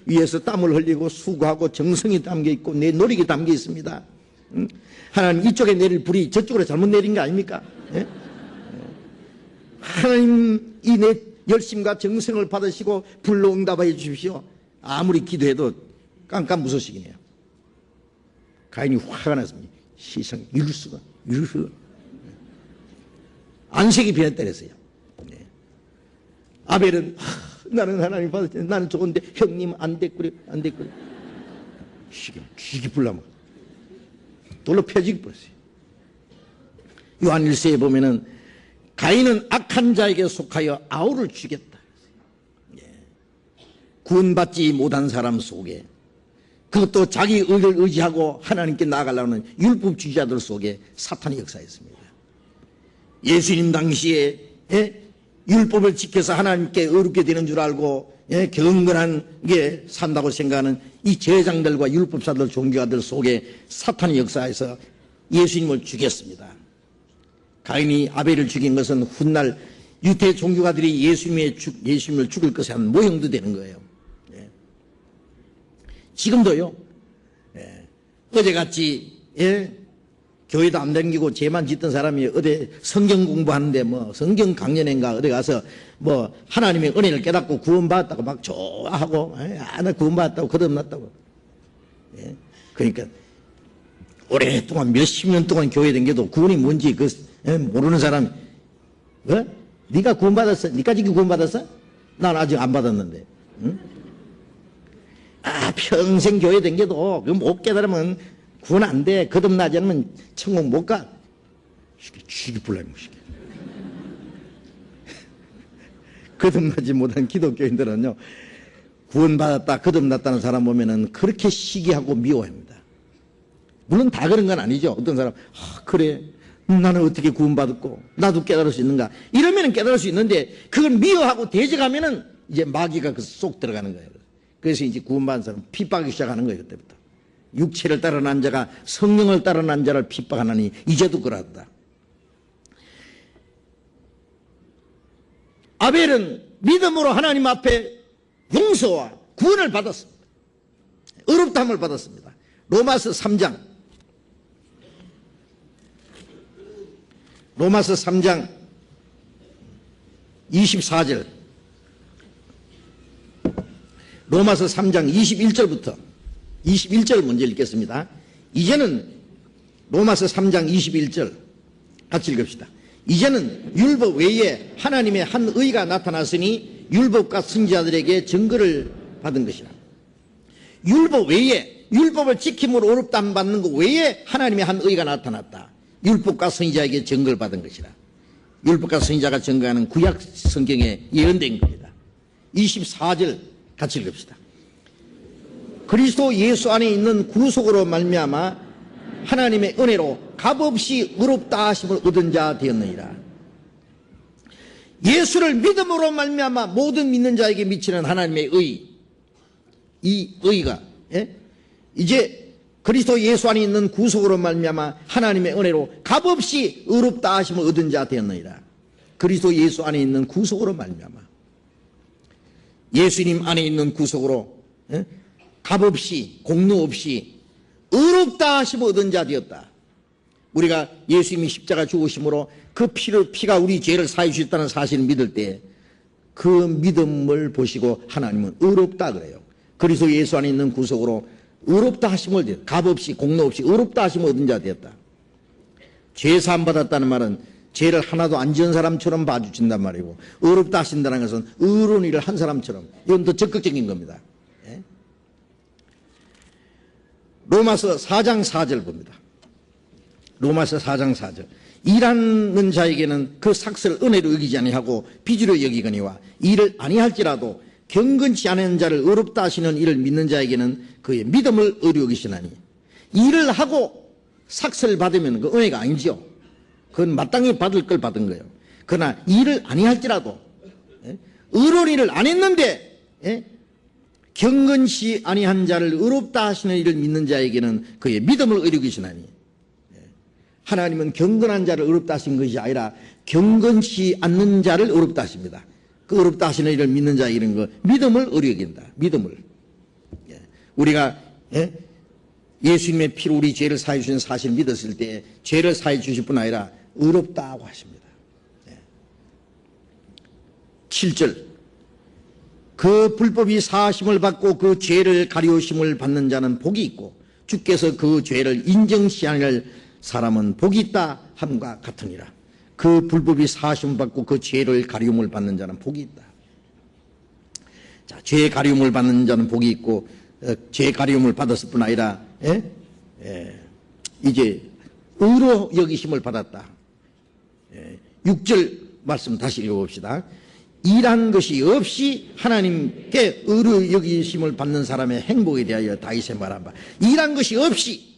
위에서 땀을 흘리고 수고하고 정성이 담겨 있고 내 노력이 담겨 있습니다. 하나님 이쪽에 내릴 불이 저쪽으로 잘못 내린 거 아닙니까? 하나님 이 내 열심과 정성을 받으시고 불로 응답해 주십시오. 아무리 기도해도 깜깜무소식이네요. 가인이 화가 났습니다. 세상에 이럴 수가. 안색이 변했다 그랬어요. 아벨은 나는 하나님 받았지, 나는 좋은데 형님 안 됐구려. 시기 불나면 돌로 펴지기 버렸어요. 요한 1세에 보면은 가인은 악한 자에게 속하여 아우를 죽였다. 구원받지 못한 사람 속에, 그것도 자기 의를 의지하고 하나님께 나아가려는 율법주의자들 속에 사탄이 역사했습니다. 예수님 당시에 율법을 지켜서 하나님께 의롭게 되는 줄 알고 경건하게 산다고 생각하는 이 제장들과 율법사들, 종교가들 속에 사탄이 역사해서 예수님을 죽였습니다. 가인이 아벨을 죽인 것은 훗날 유대 종교가들이 예수님을 죽일 것에 한 모형도 되는 거예요. 지금도요, 어제같이, 교회도 안 다니고 죄만 짓던 사람이 어디 성경 공부하는데 뭐 성경 강연인가 어디 가서 뭐 하나님의 은혜를 깨닫고 구원받았다고 막 좋아하고, 나 구원받았다고 거듭났다고. 그러니까 오랫동안 몇십 년 동안 교회 다녀도 구원이 뭔지 모르는 사람, 네가 구원받았어? 네까지 구원받았어? 난 아직 안 받았는데. 응? 평생 교회 다녀도 못 깨달으면 구원 안 돼. 거듭나지 않으면 천국 못 가. 죽이불라 무시게. 거듭나지 못한 기독교인들은요, 구원받았다, 거듭났다는 사람 보면은 그렇게 시기하고 미워합니다. 물론 다 그런 건 아니죠. 어떤 사람, 그래, 나는 어떻게 구원받았고, 나도 깨달을 수 있는가. 이러면은 깨달을 수 있는데, 그걸 미워하고 대적하면은 이제 마귀가 그 속 들어가는 거예요. 그래서 이제 구원받은 사람은 핍박하기 시작하는 거예요, 그때부터. 육체를 따라 난 자가 성령을 따라 난 자를 핍박하나니 이제도 그러하다. 아벨은 믿음으로 하나님 앞에 용서와 구원을 받았습니다. 의롭다함을 받았습니다. 로마서 3장 24절, 로마서 3장 21절부터 21절 먼저 읽겠습니다. 이제는 로마서 3장 21절 같이 읽읍시다. 이제는 율법 외에 하나님의 한 의가 나타났으니 율법과 선지자들에게 증거를 받은 것이라. 율법 외에, 율법을 지킴으로 의롭다함 받는 것 외에 하나님의 한 의가 나타났다. 율법과 선지자에게 증거를 받은 것이라. 율법과 선지자가 증거하는 구약 성경에 예언된 겁니다. 24절 같이 읽읍시다. 그리스도 예수 안에 있는 구속으로 말미암아 하나님의 은혜로 값없이 의롭다 하심을 얻은 자 되었느니라. 예수를 믿음으로 말미암아 모든 믿는 자에게 미치는 하나님의 의, 이 의가 이제 그리스도 예수 안에 있는 구속으로 말미암아 하나님의 은혜로 값없이 의롭다 하심을 얻은 자 되었느니라. 그리스도 예수 안에 있는 구속으로 말미암아, 예수님 안에 있는 구속으로 값없이, 공로 없이 의롭다 하심을 얻은 자 되었다. 우리가 예수님이 십자가 죽으심으로 그 피가 우리 죄를 사해 주셨다는 사실을 믿을 때 그 믿음을 보시고 하나님은 의롭다 그래요. 그리스도 예수 안에 있는 구속으로 의롭다 하심을 되었다. 값없이, 공로 없이 의롭다 하심을 얻은 자 되었다. 죄 사함 받았다는 말은 죄를 하나도 안 지은 사람처럼 봐주신단 말이고, 의롭다 하신다는 것은 의로운 일을 한 사람처럼, 이건 더 적극적인 겁니다. 로마서 4장 4절 봅니다. 로마서 4장 4절. 일하는 자에게는 그 삭슬 은혜로 여기지 아니하고 빚으로 여기거니와 이를 아니할지라도 경건치 않은 자를 의롭다 하시는 이를 믿는 자에게는 그의 믿음을 의로 여기시나니. 일을 하고 삭슬 받으면 그 은혜가 아니지요. 그건 마땅히 받을 걸 받은 거예요. 그러나 일을 아니할지라도, 의로운 일을 안 했는데 경건치 아니한 자를 의롭다 하시는 이를 믿는 자에게는 그의 믿음을 의로 여기시나니. 하나님은 경건한 자를 의롭다 하신 것이 아니라 경건치 않는 자를 의롭다 하십니다. 그 의롭다 하시는 이를 믿는 자 이런 거 믿음을 의로 여긴다. 믿음을. 우리가 예수님의 피로 우리 죄를 사해 주신 사실을 믿었을 때 죄를 사해 주실 뿐 아니라 의롭다고 하십니다. 7절. 그 불법이 사하심을 받고 그 죄를 가리우심을 받는 자는 복이 있고 주께서 그 죄를 인정시 하는 사람은 복이 있다 함과 같으니라. 그 불법이 사하심을 받고 그 죄를 가리움을 받는 자는 복이 있다. 자, 죄 가리움을 받는 자는 복이 있고 죄 가리움을 받았을 뿐 아니라 이제 의로 여기심을 받았다. 6절 말씀 다시 읽어봅시다. 일한 것이 없이 하나님께 의로 여기심을 받는 사람의 행복에 대하여 다윗이 말한 바. 일한 것이 없이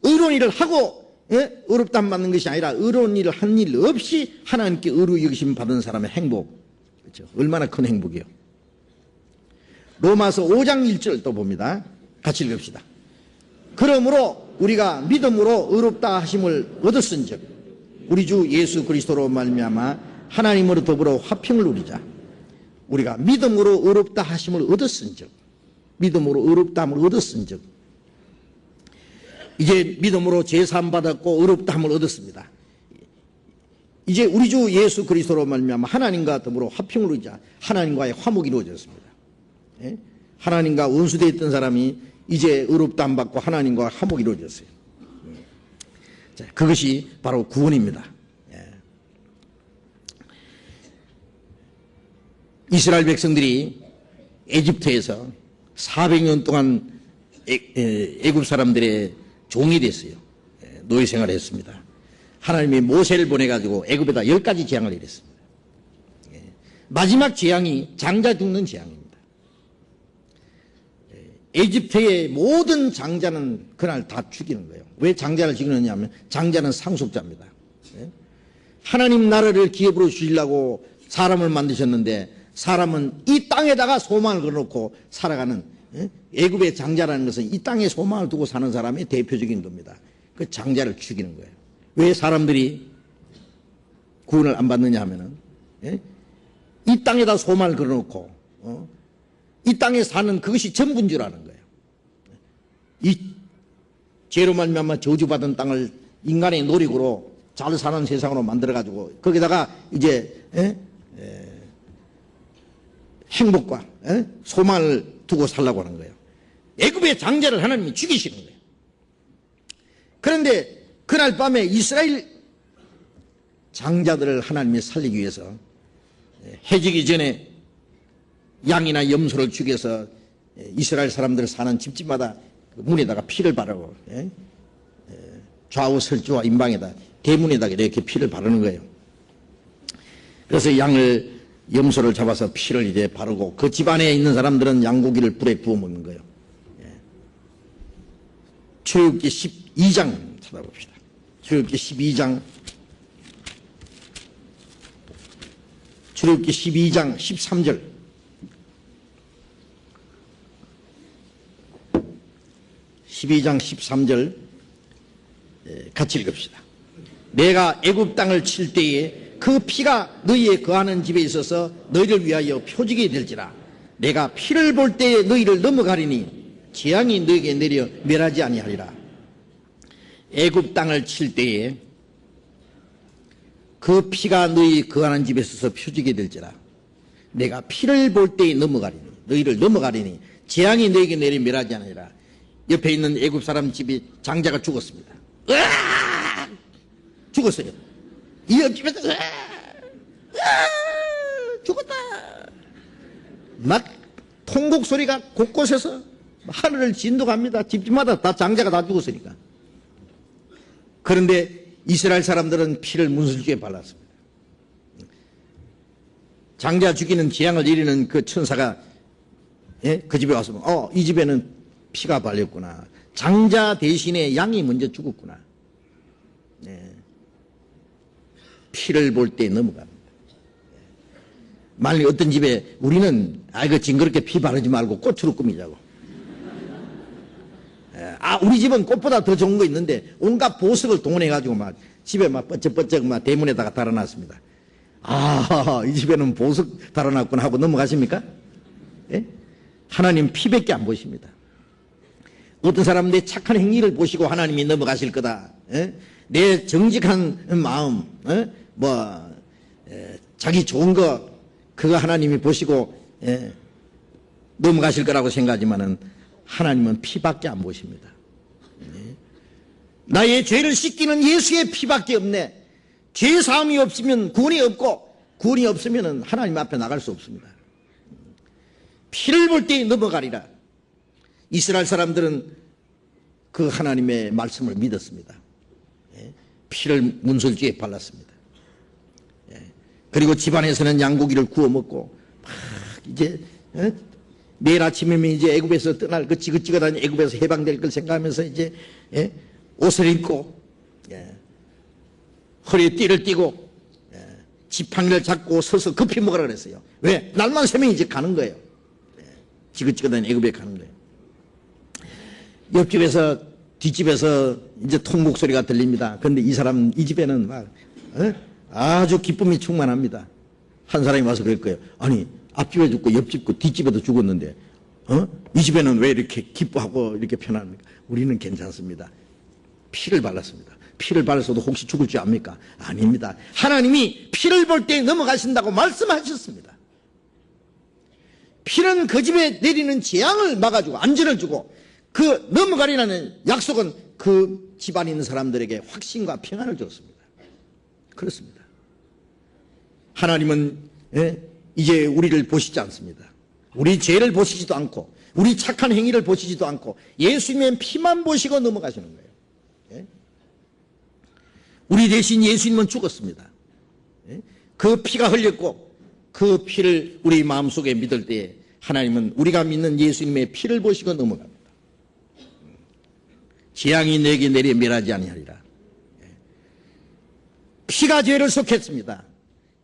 의로운 일을 하고 의롭다함 받는 것이 아니라 의로운 일을 한 일 없이 하나님께 의로 여기심 받은 사람의 행복. 그렇죠? 얼마나 큰 행복이요. 로마서 5장 1절 또 봅니다. 같이 읽읍시다. 그러므로 우리가 믿음으로 의롭다 하심을 얻었은즉 우리 주 예수 그리스도로 말미암아 하나님으로 더불어 화평을 누리자. 우리가 믿음으로 의롭다 하심을 얻었은즉, 믿음으로 의롭다함을 얻었은즉, 이제 믿음으로 제사함 받았고 의롭다함을 얻었습니다. 이제 우리 주 예수 그리스도로 말미암아 하나님과 더불어 화평을 누리자. 하나님과의 화목이 이루어졌습니다. 예? 하나님과 원수되어 있던 사람이 이제 의롭다함 받고 하나님과 화목이 이루어졌어요. 자, 그것이 바로 구원입니다. 이스라엘 백성들이 에집트에서 400년 동안 애굽 사람들의 종이 됐어요. 노예 생활을 했습니다. 하나님이 모세를 보내가지고 애굽에다 10가지 재앙을 내렸습니다. 마지막 재앙이 장자 죽는 재앙입니다. 에집트의 모든 장자는 그날 다 죽이는 거예요. 왜 장자를 죽이느냐 하면 장자는 상속자입니다. 하나님 나라를 기업으로 주시려고 사람을 만드셨는데 사람은 이 땅에다가 소망을 걸어놓고 살아가는, 애굽의 장자라는 것은 이 땅에 소망을 두고 사는 사람의 대표적인 겁니다. 그 장자를 죽이는 거예요. 왜 사람들이 구원을 안 받느냐 하면은 이 땅에다 소망을 걸어놓고 이 땅에 사는 그것이 전부인 줄 아는 거예요. 이 죄로 말미암아 저주받은 땅을 인간의 노력으로 잘 사는 세상으로 만들어가지고 거기다가 이제 행복과 소망을 두고 살라고 하는 거예요. 애굽의 장자를 하나님이 죽이시는 거예요. 그런데 그날 밤에 이스라엘 장자들을 하나님이 살리기 위해서 해지기 전에 양이나 염소를 죽여서 이스라엘 사람들 사는 집집마다 문에다가 피를 바르고 좌우 설주와 임방에다 대문에다가 이렇게 피를 바르는 거예요. 그래서 양을 염소를 잡아서 피를 이제 바르고 그 집안에 있는 사람들은 양고기를 불에 구워 먹는 거예요. 출애굽기 12장 찾아봅시다. 출애굽기 12장 13절. 같이 읽읍시다. 내가 애굽 땅을 칠 때에 그 피가 너희의 거하는 집에 있어서 너희를 위하여 표징이 될지라. 내가 피를 볼 때에 너희를 넘어가리니 재앙이 너희에게 내려 멸하지 아니하리라. 애굽 땅을 칠 때에 그 피가 너희 거하는 집에 있어서 표징이 될지라. 내가 피를 볼 때에 넘어가리니 너희를 넘어가리니 재앙이 너희에게 내려 멸하지 아니하리라. 옆에 있는 애굽 사람 집이 장자가 죽었습니다. 으악! 죽었어요. 이 옆집에서 죽었다. 막 통곡 소리가 곳곳에서 하늘을 진동합니다. 집집마다 다 장자가 다 죽었으니까. 그런데 이스라엘 사람들은 피를 문설주에 발랐습니다. 장자 죽이는 재앙을 내리는 그 천사가 그 집에 와서 이 집에는 피가 발렸구나. 장자 대신에 양이 먼저 죽었구나. 피를 볼 때 넘어갑니다. 만일 어떤 집에 우리는 그 징그럽게 피 바르지 말고 꽃으로 꾸미자고. 우리 집은 꽃보다 더 좋은 거 있는데 온갖 보석을 동원해가지고 막 집에 막 뻗쩍뻗쩍 막 대문에다가 달아놨습니다. 이 집에는 보석 달아놨구나 하고 넘어가십니까? 예? 하나님 피밖에 안 보십니다. 어떤 사람은 내 착한 행위를 보시고 하나님이 넘어가실 거다. 내 정직한 마음, 자기 좋은 거, 그거 하나님이 보시고, 넘어가실 거라고 생각하지만은 하나님은 피밖에 안 보십니다. 나의 죄를 씻기는 예수의 피밖에 없네. 죄 사함이 없으면 구원이 없고, 구원이 없으면 하나님 앞에 나갈 수 없습니다. 피를 볼 때 넘어가리라. 이스라엘 사람들은 그 하나님의 말씀을 믿었습니다. 피를 문설주에 발랐습니다. 그리고 집안에서는 양고기를 구워 먹고 막 이제 내일 아침이면 이제 애굽에서 떠날 그 지긋지긋한 애굽에서 해방될 걸 생각하면서 이제 옷을 입고 허리에 띠를 띠고 지팡이를 잡고 서서 급히 먹으라 그랬어요. 왜? 날만 새면 이제 가는 거예요. 지긋지긋한 애굽에 가는 거예요. 옆집에서 뒷집에서 이제 통곡 소리가 들립니다. 그런데 이 집에는 막 아주 기쁨이 충만합니다. 한 사람이 와서 그럴 거예요. 아니 앞집에 죽고 옆집 뒷집에도 죽었는데 이 집에는 왜 이렇게 기뻐하고 이렇게 편합니까? 우리는 괜찮습니다. 피를 발랐습니다. 피를 발라서도 혹시 죽을 줄 압니까? 아닙니다. 하나님이 피를 볼 때 넘어가신다고 말씀하셨습니다. 피는 그 집에 내리는 재앙을 막아주고 안전을 주고 그 넘어가리라는 약속은 그 집안에 있는 사람들에게 확신과 평안을 줬습니다. 그렇습니다. 하나님은 이제 우리를 보시지 않습니다. 우리 죄를 보시지도 않고 우리 착한 행위를 보시지도 않고 예수님의 피만 보시고 넘어가시는 거예요. 우리 대신 예수님은 죽었습니다. 그 피가 흘렸고 그 피를 우리 마음속에 믿을 때에 하나님은 우리가 믿는 예수님의 피를 보시고 넘어갑니다. 재앙이 내게 내려 멸하지 아니하리라. 피가 죄를 속했습니다.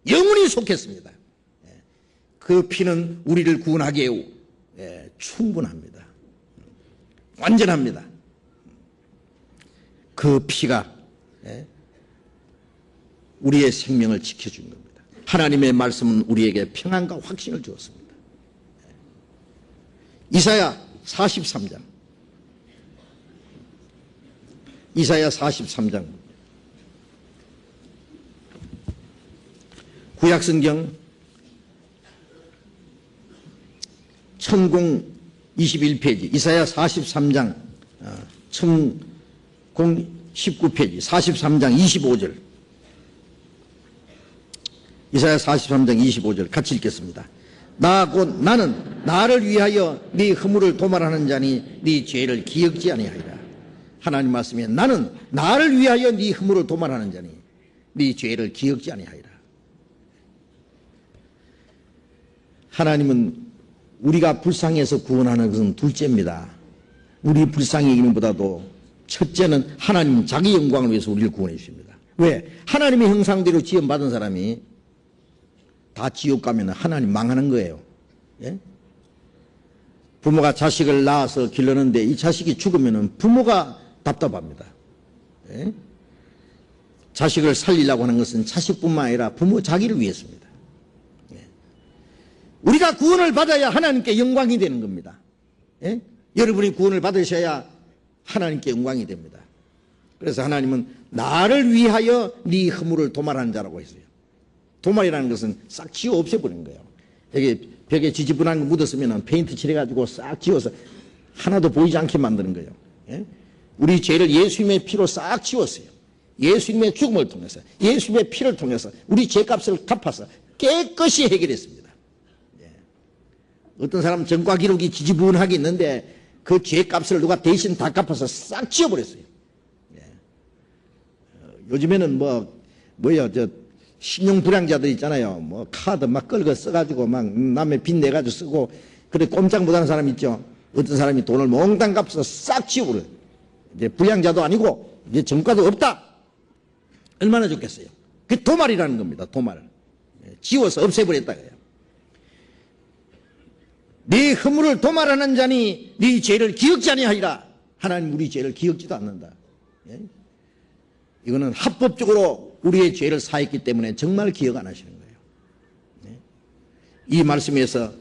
영원히 속했습니다. 그 피는 우리를 구원하기에 충분합니다. 완전합니다. 그 피가 우리의 생명을 지켜준 겁니다. 하나님의 말씀은 우리에게 평안과 확신을 주었습니다. 이사야 43장 이사야 43장 구약성경 1021페이지 이사야 43장 1019페이지 43장 25절 이사야 43장 25절 같이 읽겠습니다. 나 곧 나는 나를 위하여 네 허물을 도말하는 자니 네 죄를 기억지 아니하리라. 하나님 말씀에 나는 나를 위하여 네 허물을 도말하는 자니 네 죄를 기억지 아니하리라. 하나님은 우리가 불쌍해서 구원하는 것은 둘째입니다. 우리 불쌍히 여기는 보다도 첫째는 하나님 자기 영광을 위해서 우리를 구원해 주십니다. 왜? 하나님의 형상대로 지음받은 사람이 다 지옥 가면 하나님 망하는 거예요. 예? 부모가 자식을 낳아서 길러는데 이 자식이 죽으면 부모가 답답합니다. 예? 자식을 살리려고 하는 것은 자식뿐만 아니라 부모 자기를 위해서입니다. 예? 우리가 구원을 받아야 하나님께 영광이 되는 겁니다. 예? 여러분이 구원을 받으셔야 하나님께 영광이 됩니다. 그래서 하나님은 나를 위하여 네 허물을 도말하는 자라고 했어요. 도말이라는 것은 싹 지워 없애버리는 거예요. 여기 벽에 지지분한 거 묻었으면 페인트 칠해가지고 싹 지워서 하나도 보이지 않게 만드는 거예요. 예? 우리 죄를 예수님의 피로 싹 지웠어요. 예수님의 죽음을 통해서 예수님의 피를 통해서 우리 죄값을 갚아서 깨끗이 해결했습니다. 예. 어떤 사람은 전과 기록이 지지분하게 있는데 그 죄값을 누가 대신 다 갚아서 싹 지워버렸어요. 예. 요즘에는 신용 불량자들 있잖아요. 카드 막 긁어 써가지고 막 남의 빚 내가지고 쓰고 그래 꼼짝 못하는 사람 있죠. 어떤 사람이 돈을 몽땅 갚아서 싹 지워버려요. 이제 불량자도 아니고 이제 전과도 없다. 얼마나 좋겠어요. 그게 도말이라는 겁니다. 도말. 지워서 없애버렸다고요. 네 허물을 도말하는 자니 네 죄를 기억지 아니하리라. 하나님 우리 죄를 기억지도 않는다. 예? 이거는 합법적으로 우리의 죄를 사했기 때문에 정말 기억 안 하시는 거예요. 네? 이 말씀에서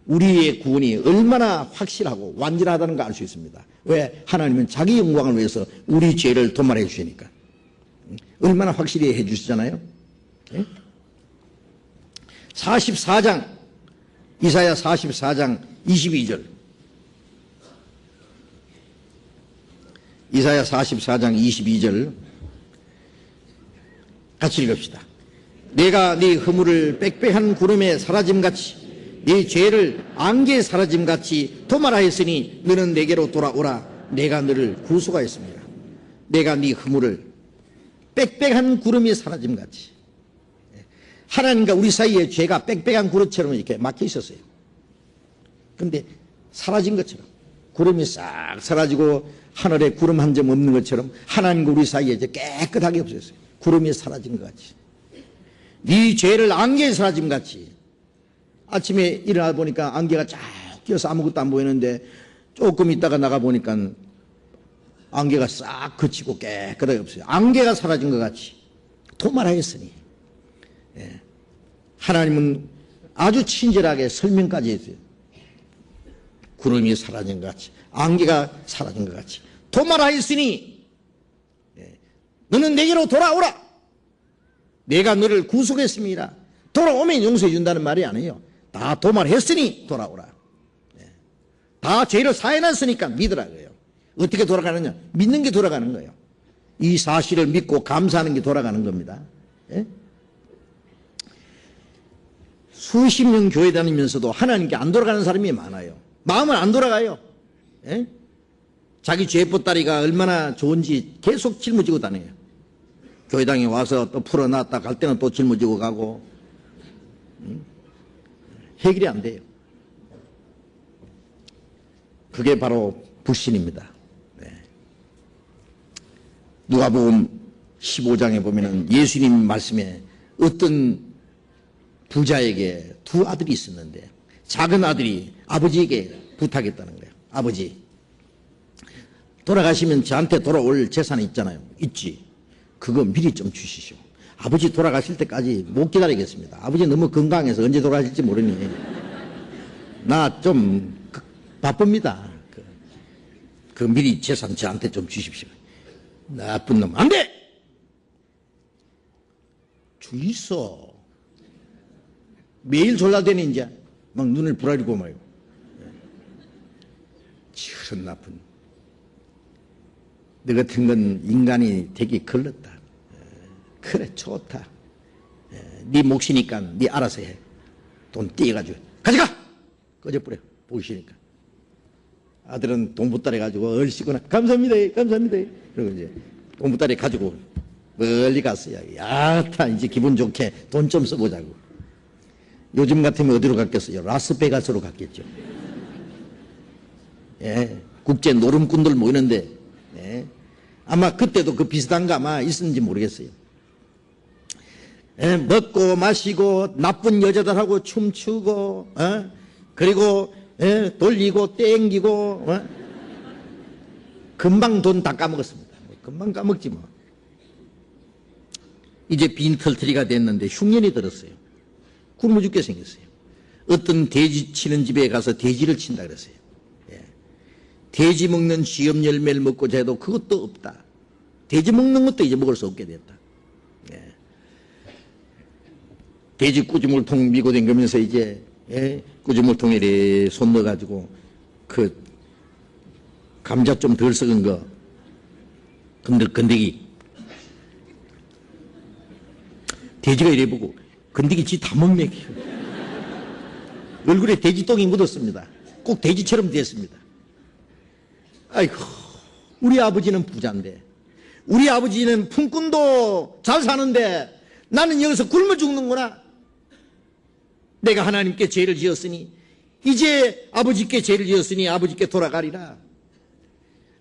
우리의 구원이 얼마나 확실하고 완전하다는 걸 알 수 있습니다. 왜? 하나님은 자기 영광을 위해서 우리 죄를 도말해 주시니까. 얼마나 확실히 해 주시잖아요. 네? 44장 이사야 44장 22절 이사야 44장 22절 같이 읽읍시다. 내가 네 허물을 빽빽한 구름에 사라짐같이 네 죄를 안개에 사라짐같이 도말하였으니 너는 내게로 돌아오라. 내가 너를 구속하였습니다. 내가 네 허물을 빽빽한 구름이 사라짐같이 하나님과 우리 사이에 죄가 빽빽한 구름처럼 이렇게 막혀 있었어요. 그런데 사라진 것처럼, 구름이 싹 사라지고 하늘에 구름 한 점 없는 것처럼 하나님과 우리 사이에 이제 깨끗하게 없어졌어요. 구름이 사라진 것 같이, 네 죄를 안개에 사라진 것 같이. 아침에 일어나 보니까 안개가 쫙 끼어서 아무것도 안 보이는데 조금 있다가 나가 보니까 안개가 싹 그치고 깨끗하게 없어요. 안개가 사라진 것 같이 도말하였으니. 예. 하나님은 아주 친절하게 설명까지 했어요. 구름이 사라진 것 같이, 안개가 사라진 것 같이 도말하였으니, 예, 너는 내게로 돌아오라. 내가 너를 구속했습니다. 돌아오면 용서해 준다는 말이 아니에요. 다 도말했으니 돌아오라. 예. 다 죄를 사해놨으니까 믿으라고요. 어떻게 돌아가느냐? 믿는 게 돌아가는 거예요. 이 사실을 믿고 감사하는 게 돌아가는 겁니다. 예? 수십 년 교회 다니면서도 하나님께 안 돌아가는 사람이 많아요. 마음은 안 돌아가요. 예? 자기 죄 보따리가 얼마나 좋은지 계속 짊어지고 다녀요. 교회당에 와서 또 풀어놨다 갈 때는 또 짊어지고 가고, 해결이 안 돼요. 그게 바로 불신입니다. 네. 누가복음 15장에 보면은 예수님 말씀에 어떤 부자에게 두 아들이 있었는데 작은 아들이 아버지에게 부탁했다는 거예요. 아버지, 돌아가시면 저한테 돌아올 재산이 있잖아요. 있지. 그거 미리 좀 주시오. 아버지 돌아가실 때까지 못 기다리겠습니다. 아버지 너무 건강해서 언제 돌아가실지 모르니 나 좀 바쁩니다. 그 미리 재산 저한테 좀 주십시오. 나쁜 놈. 안 돼! 주 있어. 매일 졸라대니 이제 막 눈을 부라리고 말이고. 저런 나쁜. 너 같은 건 인간이 되게 걸렀다. 그래, 좋다. 네 몫이니까 네 알아서 해. 돈 떼가지고 가져가! 꺼져버려. 보기 싫으니까. 아들은 돈 보따리 가지고 얼씨구나. 감사합니다. 감사합니다. 그리고 이제 돈 보따리 가지고 멀리 갔어요. 야타, 이제 기분 좋게 돈 좀 써보자고. 요즘 같으면 어디로 갔겠어요? 라스베가스로 갔겠죠. 예, 국제 노름꾼들 모이는데, 예, 아마 그때도 그 비슷한 거 아마 있었는지 모르겠어요. 예, 먹고 마시고 나쁜 여자들하고 춤추고, 그리고 예, 돌리고 땡기고, 금방 돈 다 까먹었습니다. 금방 까먹지 뭐. 이제 빈털터리가 됐는데 흉년이 들었어요. 굶어 죽게 생겼어요. 어떤 돼지 치는 집에 가서 돼지를 친다 그랬어요. 예. 돼지 먹는 쥐염 열매를 먹고자 해도 그것도 없다. 돼지 먹는 것도 이제 먹을 수 없게 됐다. 예. 돼지 꾸지물통 미고 댕기면서 이제, 예, 꾸지물통에 손 넣어가지고 그 감자 좀 덜 썩은 거 건더기 돼지가 이래 보고 건더기 지 다 먹네. 얼굴에 돼지똥이 묻었습니다. 꼭 돼지처럼 됐습니다. 아이고, 우리 아버지는 부자인데, 우리 아버지는 품꾼도 잘 사는데 나는 여기서 굶어 죽는구나. 내가 하나님께 죄를 지었으니, 이제 아버지께 죄를 지었으니 아버지께 돌아가리라.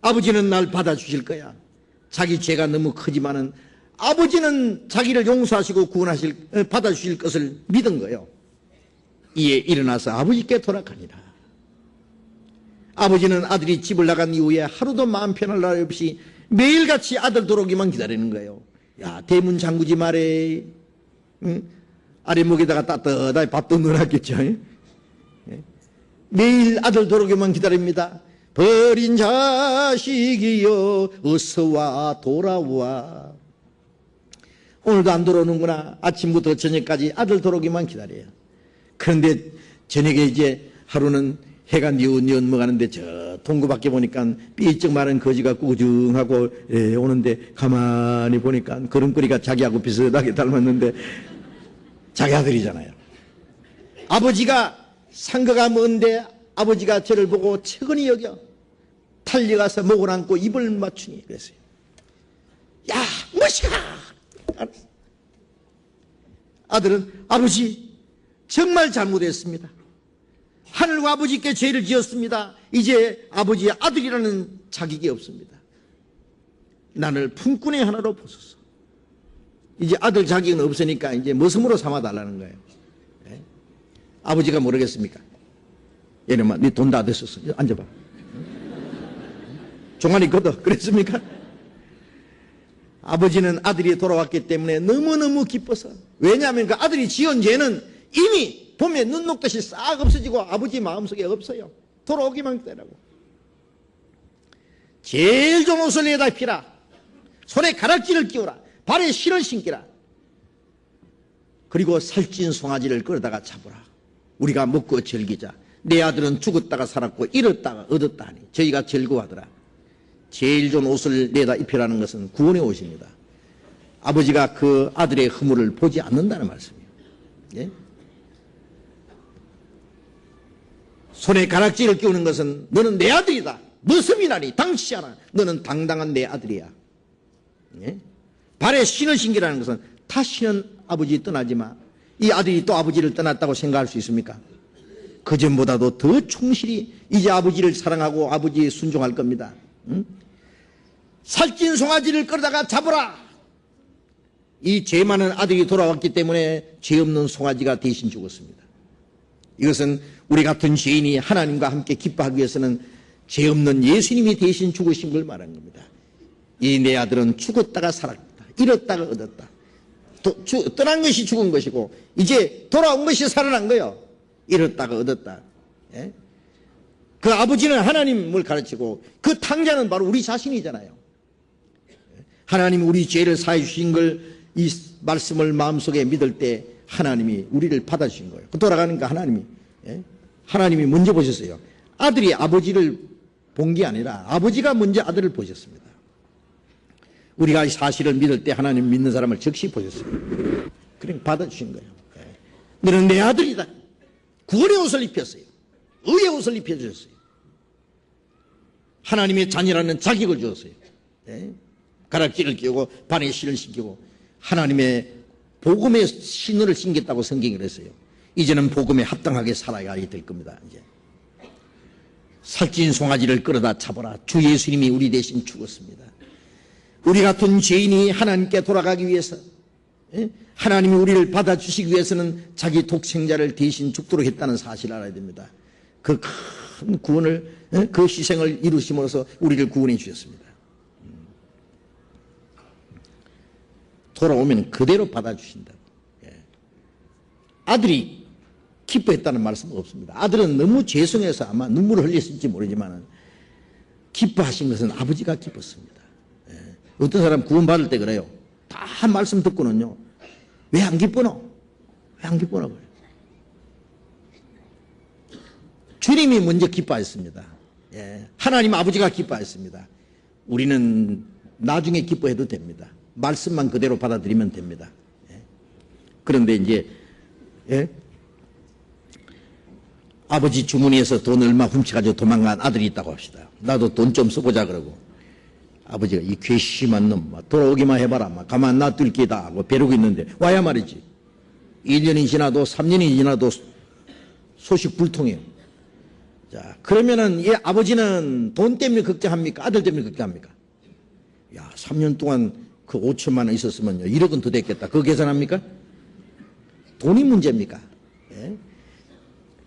아버지는 날 받아주실 거야. 자기 죄가 너무 크지만은 아버지는 자기를 용서하시고 받아주실 것을 믿은 거예요. 이에 일어나서 아버지께 돌아가니라. 아버지는 아들이 집을 나간 이후에 하루도 마음 편할 날 없이 매일같이 아들 돌아오기만 기다리는 거예요. 야, 대문 잠그지 말해. 응? 아랫목에다가 따뜻하게 밥도 넣어놨겠죠. 예? 매일 아들 돌아오기만 기다립니다. 버린 자식이여 어서와 돌아와. 오늘도 안 돌아오는구나. 아침부터 저녁까지 아들 돌아오기만 기다려요. 그런데 저녁에 이제 하루는 해가 뉘엿뉘엿 먹었는데 저 동구 밖에 보니까 삐쩍 마른 거지가 꾸중하고 오는데 가만히 보니까 걸음걸이가 자기하고 비슷하게 닮았는데 자기 아들이잖아요. 아버지가 상거가 먼데 아버지가 저를 보고 측은히 여겨 달려가서 목을 안고 입을 맞추니 그랬어요. 야, 뭐시가! 아들은 아버지 정말 잘못했습니다. 하늘과 아버지께 죄를 지었습니다. 이제 아버지의 아들이라는 자격이 없습니다. 나를 품꾼의 하나로 보소서. 이제 아들 자격은 없으니까 이제 머슴으로 삼아달라는 거예요. 네? 아버지가 모르겠습니까? 얘네만 네 돈 다 됐었어. 앉아봐. 종아리 걷어. 그랬습니까? 아버지는 아들이 돌아왔기 때문에 너무너무 기뻐서. 왜냐하면 그 아들이 지은 죄는 이미 봄에 눈 녹듯이 싹 없어지고 아버지 마음속에 없어요. 돌아오기만 기다리라고. 제일 좋은 옷을 내다 입히라. 손에 가락지를 끼워라. 발에 실을 신기라. 그리고 살찐 송아지를 끌어다가 잡으라. 우리가 먹고 즐기자. 내 아들은 죽었다가 살았고 잃었다가 얻었다 하니 저희가 즐거워하더라. 제일 좋은 옷을 내다 입히라는 것은 구원의 옷입니다. 아버지가 그 아들의 허물을 보지 않는다는 말씀이에요. 예? 손에 가락지를 끼우는 것은 너는 내 아들이다. 머슴이라니 당치지 않아. 너는 당당한 내 아들이야. 예? 발에 신을 신기라는 것은 다시는 아버지 떠나지 마. 이 아들이 또 아버지를 떠났다고 생각할 수 있습니까? 그전보다도 더 충실히 이제 아버지를 사랑하고 아버지에 순종할 겁니다. 응? 살찐 송아지를 끌다가 잡으라. 이 죄 많은 아들이 돌아왔기 때문에 죄 없는 송아지가 대신 죽었습니다. 이것은 우리 같은 죄인이 하나님과 함께 기뻐하기 위해서는 죄 없는 예수님이 대신 죽으신 걸 말한 겁니다. 이 내 아들은 죽었다가 살았다. 잃었다가 얻었다. 떠난 것이 죽은 것이고 이제 돌아온 것이 살아난 거예요. 잃었다가 얻었다. 예? 그 아버지는 하나님을 가르치고 그 탕자는 바로 우리 자신이잖아요. 하나님이 우리 죄를 사해 주신 걸 이 말씀을 마음속에 믿을 때 하나님이 우리를 받아주신 거예요. 돌아가니까 하나님이 하나님이 먼저 보셨어요. 아들이 아버지를 본 게 아니라 아버지가 먼저 아들을 보셨습니다. 우리가 이 사실을 믿을 때 하나님 믿는 사람을 즉시 보셨어요. 그러니까 받아주신 거예요. 너는 내 아들이다. 구원의 옷을 입혔어요. 의의 옷을 입혀주셨어요. 하나님의 자녀라는 자격을 주었어요. 가락지를 끼우고 발에 실을 신기고 하나님의 복음의 신을 신겼다고 성경이 그랬어요. 이제는 복음에 합당하게 살아야 될 겁니다. 이제 살찐 송아지를 끌어다 잡아라. 주 예수님이 우리 대신 죽었습니다. 우리 같은 죄인이 하나님께 돌아가기 위해서 하나님이 우리를 받아주시기 위해서는 자기 독생자를 대신 죽도록 했다는 사실을 알아야 됩니다. 그 큰 구원을 그 희생을 이루심으로써 우리를 구원해 주셨습니다. 돌아오면 그대로 받아주신다고. 아들이 기뻐했다는 말씀은 없습니다. 아들은 너무 죄송해서 아마 눈물을 흘렸을지 모르지만 기뻐하신 것은 아버지가 기뻤습니다. 어떤 사람 구원받을 때 그래요. 다 말씀 듣고는요. 왜 안 기뻐노? 왜 안 기뻐노? 그래요. 주님이 먼저 기뻐했습니다. 하나님 아버지가 기뻐했습니다. 우리는 나중에 기뻐해도 됩니다. 말씀만 그대로 받아들이면 됩니다. 그런데 이제 아버지 주머니에서 돈 얼마 훔쳐가지고 도망간 아들이 있다고 합시다. 나도 돈 좀 써보자 그러고 아버지가 이 괘씸한 놈 돌아오기만 해봐라 가만 놔둘 게다 하고 벼르고 있는데 와야 말이지. 1년이 지나도 3년이 지나도 소식 불통해요. 자, 그러면은 이 아버지는 돈 때문에 걱정합니까? 아들 때문에 걱정합니까? 야, 3년 동안 그 5천만 원 있었으면요 1억은 더 됐겠다. 그거 계산합니까? 돈이 문제입니까?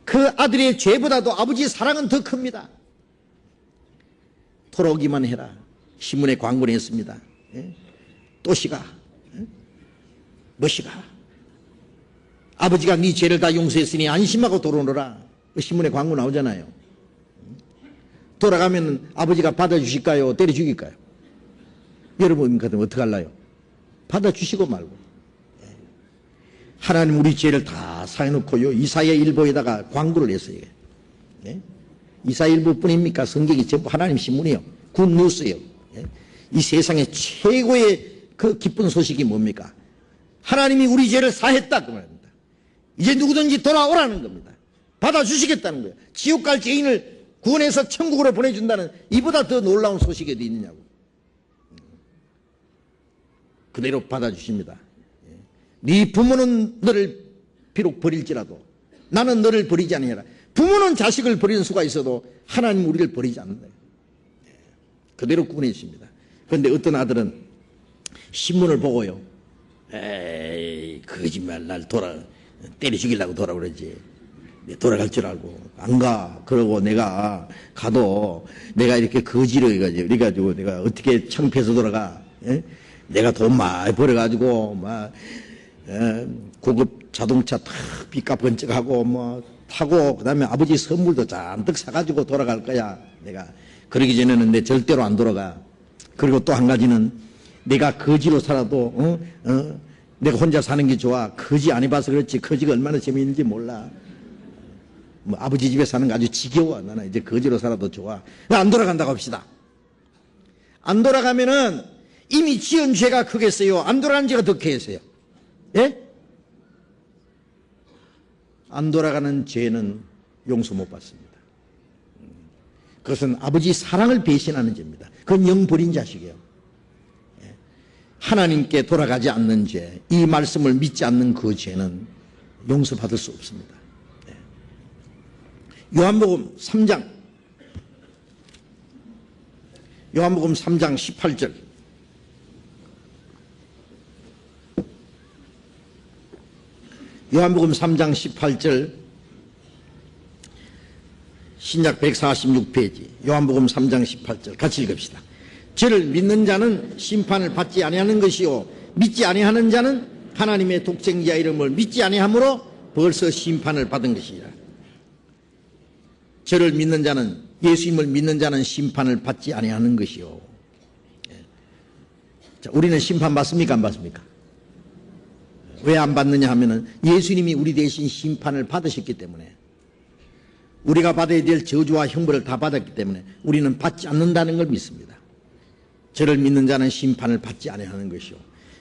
그 아들의 죄보다도 아버지의 사랑은 더 큽니다. 돌아오기만 해라. 신문에 광고를 했습니다. 또시가 뭐시가 아버지가 네 죄를 다 용서했으니 안심하고 돌아오너라. 신문에 광고 나오잖아요. 돌아가면 아버지가 받아주실까요? 때려 죽일까요? 여러분 같으면 어떻게 할까요? 받아주시고 말고. 하나님 우리 죄를 다 사해놓고요. 이사야일보에다가 광고를 했어요. 이사야일보뿐입니까? 성경이 전부 하나님 신문이요. 굿뉴스예요. 이 세상의 최고의 그 기쁜 소식이 뭡니까? 하나님이 우리 죄를 사했다 그 말입니다. 이제 누구든지 돌아오라는 겁니다. 받아주시겠다는 거예요. 지옥 갈 죄인을 구원해서 천국으로 보내준다는 이보다 더 놀라운 소식이 어디 있느냐고. 그대로 받아주십니다. 네 부모는 너를 비록 버릴지라도 나는 너를 버리지 아니하라. 부모는 자식을 버리는 수가 있어도 하나님은 우리를 버리지 않는다. 그대로 구원해 주십니다. 그런데 어떤 아들은 신문을 보고요, 에이 거짓말, 날 때려 죽이려고 돌아오랬지. 돌아갈 줄 알고 안 가. 그러고 내가 가도 내가 이렇게 거지로 해가지고 내가 어떻게 창피해서 돌아가. 예? 내가 돈 많이 벌어가지고 막 고급 자동차 탁 빚값 번쩍하고 뭐 타고 그다음에 아버지 선물도 잔뜩 사가지고 돌아갈 거야. 내가 그러기 전에는 내 절대로 안 돌아가. 그리고 또 한 가지는 내가 거지로 살아도 내가 혼자 사는 게 좋아. 거지 안 해봐서 그렇지 거지가 얼마나 재미있는지 몰라. 뭐 아버지 집에 사는 거 아주 지겨워. 나는 이제 거지로 살아도 좋아. 안 돌아간다고 합시다. 안 돌아가면은 이미 지은 죄가 크겠어요? 안 돌아가는 죄가 더 크겠어요? 예? 안 돌아가는 죄는 용서 못 받습니다. 그것은 아버지 사랑을 배신하는 죄입니다. 그건 영 버린 자식이에요. 하나님께 돌아가지 않는 죄, 이 말씀을 믿지 않는 그 죄는 용서받을 수 없습니다. 요한복음 3장 18절. 요한복음 3장 18절, 신약 146페이지, 요한복음 3장 18절 같이 읽읍시다. 저를 믿는 자는 심판을 받지 아니하는 것이요 믿지 아니하는 자는 하나님의 독생자 이름을 믿지 아니하므로 벌써 심판을 받은 것이라. 저를 믿는 자는, 예수님을 믿는 자는 심판을 받지 아니하는 것이요. 자, 우리는 심판 받습니까 안 받습니까? 왜 안 받느냐 하면은 예수님이 우리 대신 심판을 받으셨기 때문에, 우리가 받아야 될 저주와 형벌을 다 받았기 때문에 우리는 받지 않는다는 걸 믿습니다. 저를 믿는 자는 심판을 받지 아니하는 것이요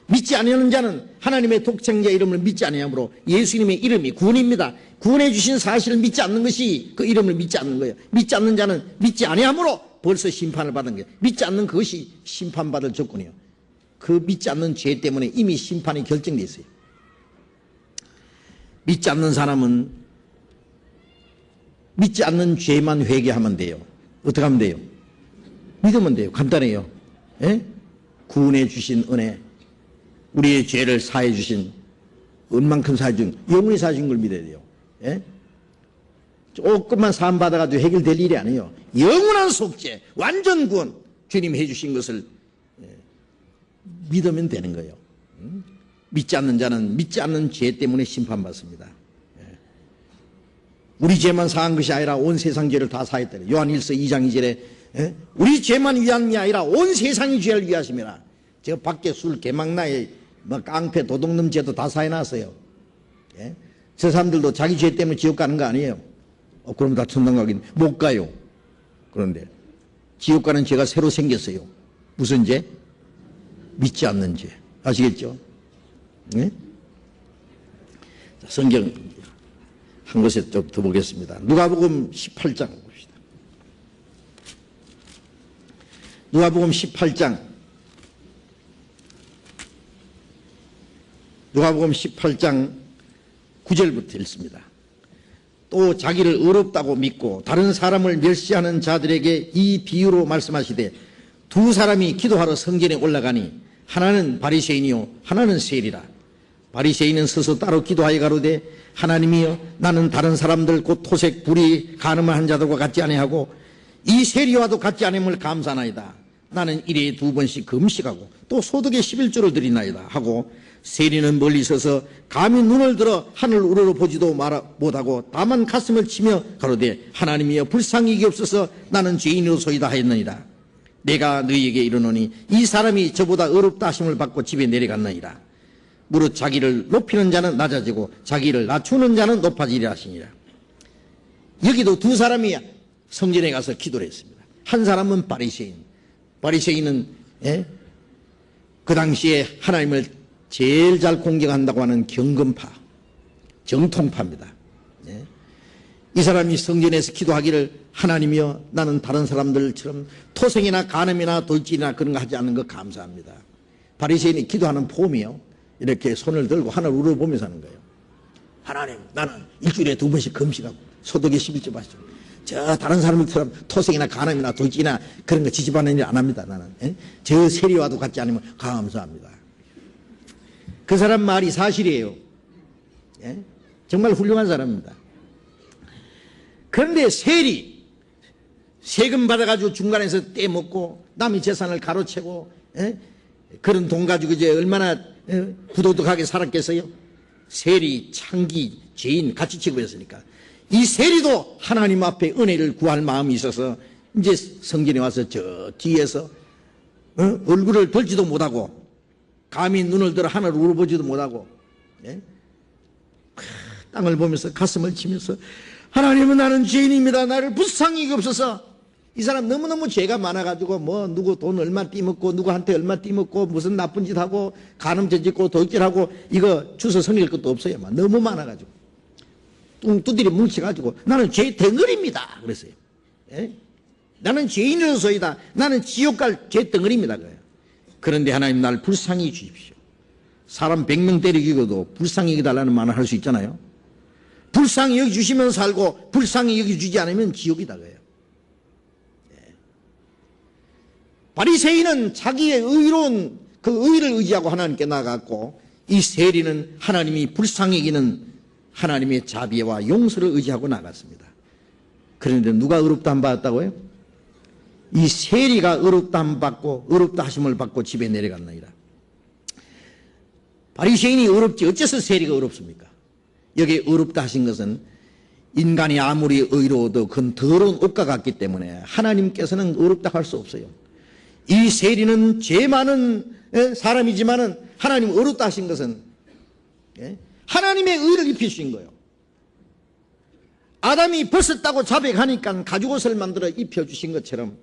믿지 아니하는 자는 하나님의 독생자 이름을 믿지 아니하므로, 예수님의 이름이 구원입니다. 구원해 주신 사실을 믿지 않는 것이 그 이름을 믿지 않는 거예요. 믿지 않는 자는 믿지 아니하므로 벌써 심판을 받은 거예요. 믿지 않는 그것이 심판받을 조건이에요. 그 믿지 않는 죄 때문에 이미 심판이 결정되어 있어요. 믿지 않는 사람은 믿지 않는 죄만 회개하면 돼요. 어떻게 하면 돼요? 믿으면 돼요. 간단해요. 예? 구원해 주신 은혜, 우리의 죄를 사해 주신, 은만큼 사해 준, 영원히 사해 준 걸 믿어야 돼요. 예? 조금만 사함 받아가지고 해결될 일이 아니에요. 영원한 속죄, 완전 구원, 주님 해 주신 것을 믿으면 되는 거예요. 믿지 않는 자는 믿지 않는 죄 때문에 심판받습니다. 우리 죄만 사한 것이 아니라 온 세상 죄를 다 사했다네. 요한 1서 2장 2절에 우리 죄만 위한 게 아니라 온 세상의 죄를 위하심이라. 저 밖에 술, 개망나에 뭐 깡패, 도둑놈 죄도 다 사해놨어요. 예? 저 사람들도 자기 죄 때문에 지옥 가는 거 아니에요. 그럼 다 천당 가긴 못 가요. 그런데 지옥 가는 죄가 새로 생겼어요. 무슨 죄? 믿지 않는 죄. 아시겠죠? 네? 자, 성경 한 곳에 좀 더 보겠습니다. 누가복음 18장 봅시다. 누가복음 18장, 누가복음 18장 9절부터 읽습니다. 또 자기를 의롭다고 믿고 다른 사람을 멸시하는 자들에게 이 비유로 말씀하시되, 두 사람이 기도하러 성전에 올라가니 하나는 바리새인이요 하나는 세리라. 바리새인은 서서 따로 기도하여 가로되, 하나님이여, 나는 다른 사람들 곧 토색, 불의, 간음한 자들과 같지 아니하고 이 세리와도 같지 않음을 감사하나이다. 나는 일에 2번씩 금식하고 또 소득의 11조를 드리나이다 하고, 세리는 멀리 서서 감히 눈을 들어 하늘 우러러 보지도 못하고 다만 가슴을 치며 가로되, 하나님이여, 불쌍히 여기옵소서, 나는 죄인으로소이다 하였느니라. 내가 너희에게 이르노니 이 사람이 저보다 의롭다 하심을 받고 집에 내려갔느니라. 무릇 자기를 높이는 자는 낮아지고 자기를 낮추는 자는 높아지리라 하시니라. 여기도 두 사람이 성전에 가서 기도를 했습니다. 한 사람은 바리새인. 바리새인은 그 당시에 하나님을 제일 잘 공경한다고 하는 경건파, 정통파입니다. 이 사람이 성전에서 기도하기를, 하나님이여, 나는 다른 사람들처럼 토생이나 간음이나 돌질이나 그런 거 하지 않는 거 감사합니다. 바리새인이 기도하는 폼이요. 이렇게 손을 들고 하나를 우러보면서 하는 거예요. 하나님, 나는 일주일에 2번씩 금식하고 소독에 11조 받죠. 저 다른 사람들처럼 토색이나 간암이나 돌직이나 그런 거 지지받는 일 안 합니다. 나는. 예? 저 세리와도 같지 않으면 감사합니다. 그 사람 말이 사실이에요. 예? 정말 훌륭한 사람입니다. 그런데 세리, 세금 받아가지고 중간에서 떼먹고 남의 재산을 가로채고, 예? 그런 돈 가지고 이제 얼마나 부도덕하게 살았겠어요? 세리, 창기, 죄인 같이 취급했으니까. 이 세리도 하나님 앞에 은혜를 구할 마음이 있어서 이제 성전에 와서 저 뒤에서 얼굴을 들지도 못하고 감히 눈을 들어 하늘을 우러보지도 못하고, 예? 땅을 보면서 가슴을 치면서 하나님은 나는 죄인입니다. 나를 불쌍히 여기옵소서. 이 사람 너무너무 죄가 많아가지고 뭐 누구 돈 얼마 띠먹고 누구한테 얼마 띠먹고 무슨 나쁜 짓 하고 간음 저짓고 도둑질하고 이거 주워 섬길 것도 없어요. 막 너무 많아가지고 뚱뚜들이 뭉쳐가지고 나는 죄 덩어리입니다. 그랬어요. 예? 나는 죄인으로서이다. 나는 지옥 갈 죄 덩어리입니다. 그래요. 그런데 하나님 날 불쌍히 주십시오. 사람 100명 때려 죽여도 불쌍히 여기달라는 말을 할 수 있잖아요. 불쌍히 여기주시면 살고 불쌍히 여기주지 않으면 지옥이다. 그래요. 바리새인은 자기의 의로운 그 의를 의지하고 하나님께 나아갔고, 이 세리는 하나님이 불쌍히 여기는 하나님의 자비와 용서를 의지하고 나갔습니다. 그런데 누가 의롭다함 받았다고요? 이 세리가 의롭다함 받고 의롭다 하심을 받고 집에 내려갔나이다. 바리새인이 의롭지 어째서 세리가 의롭습니까? 여기 의롭다 하신 것은 인간이 아무리 의로워도 그건 더러운 옷과 같기 때문에 하나님께서는 의롭다 할 수 없어요. 이 세리는 죄 많은 사람이지만은 하나님 의롭다 하신 것은 하나님의 의를 입히신 거예요. 아담이 벗었다고 자백하니까 가죽옷을 만들어 입혀주신 것처럼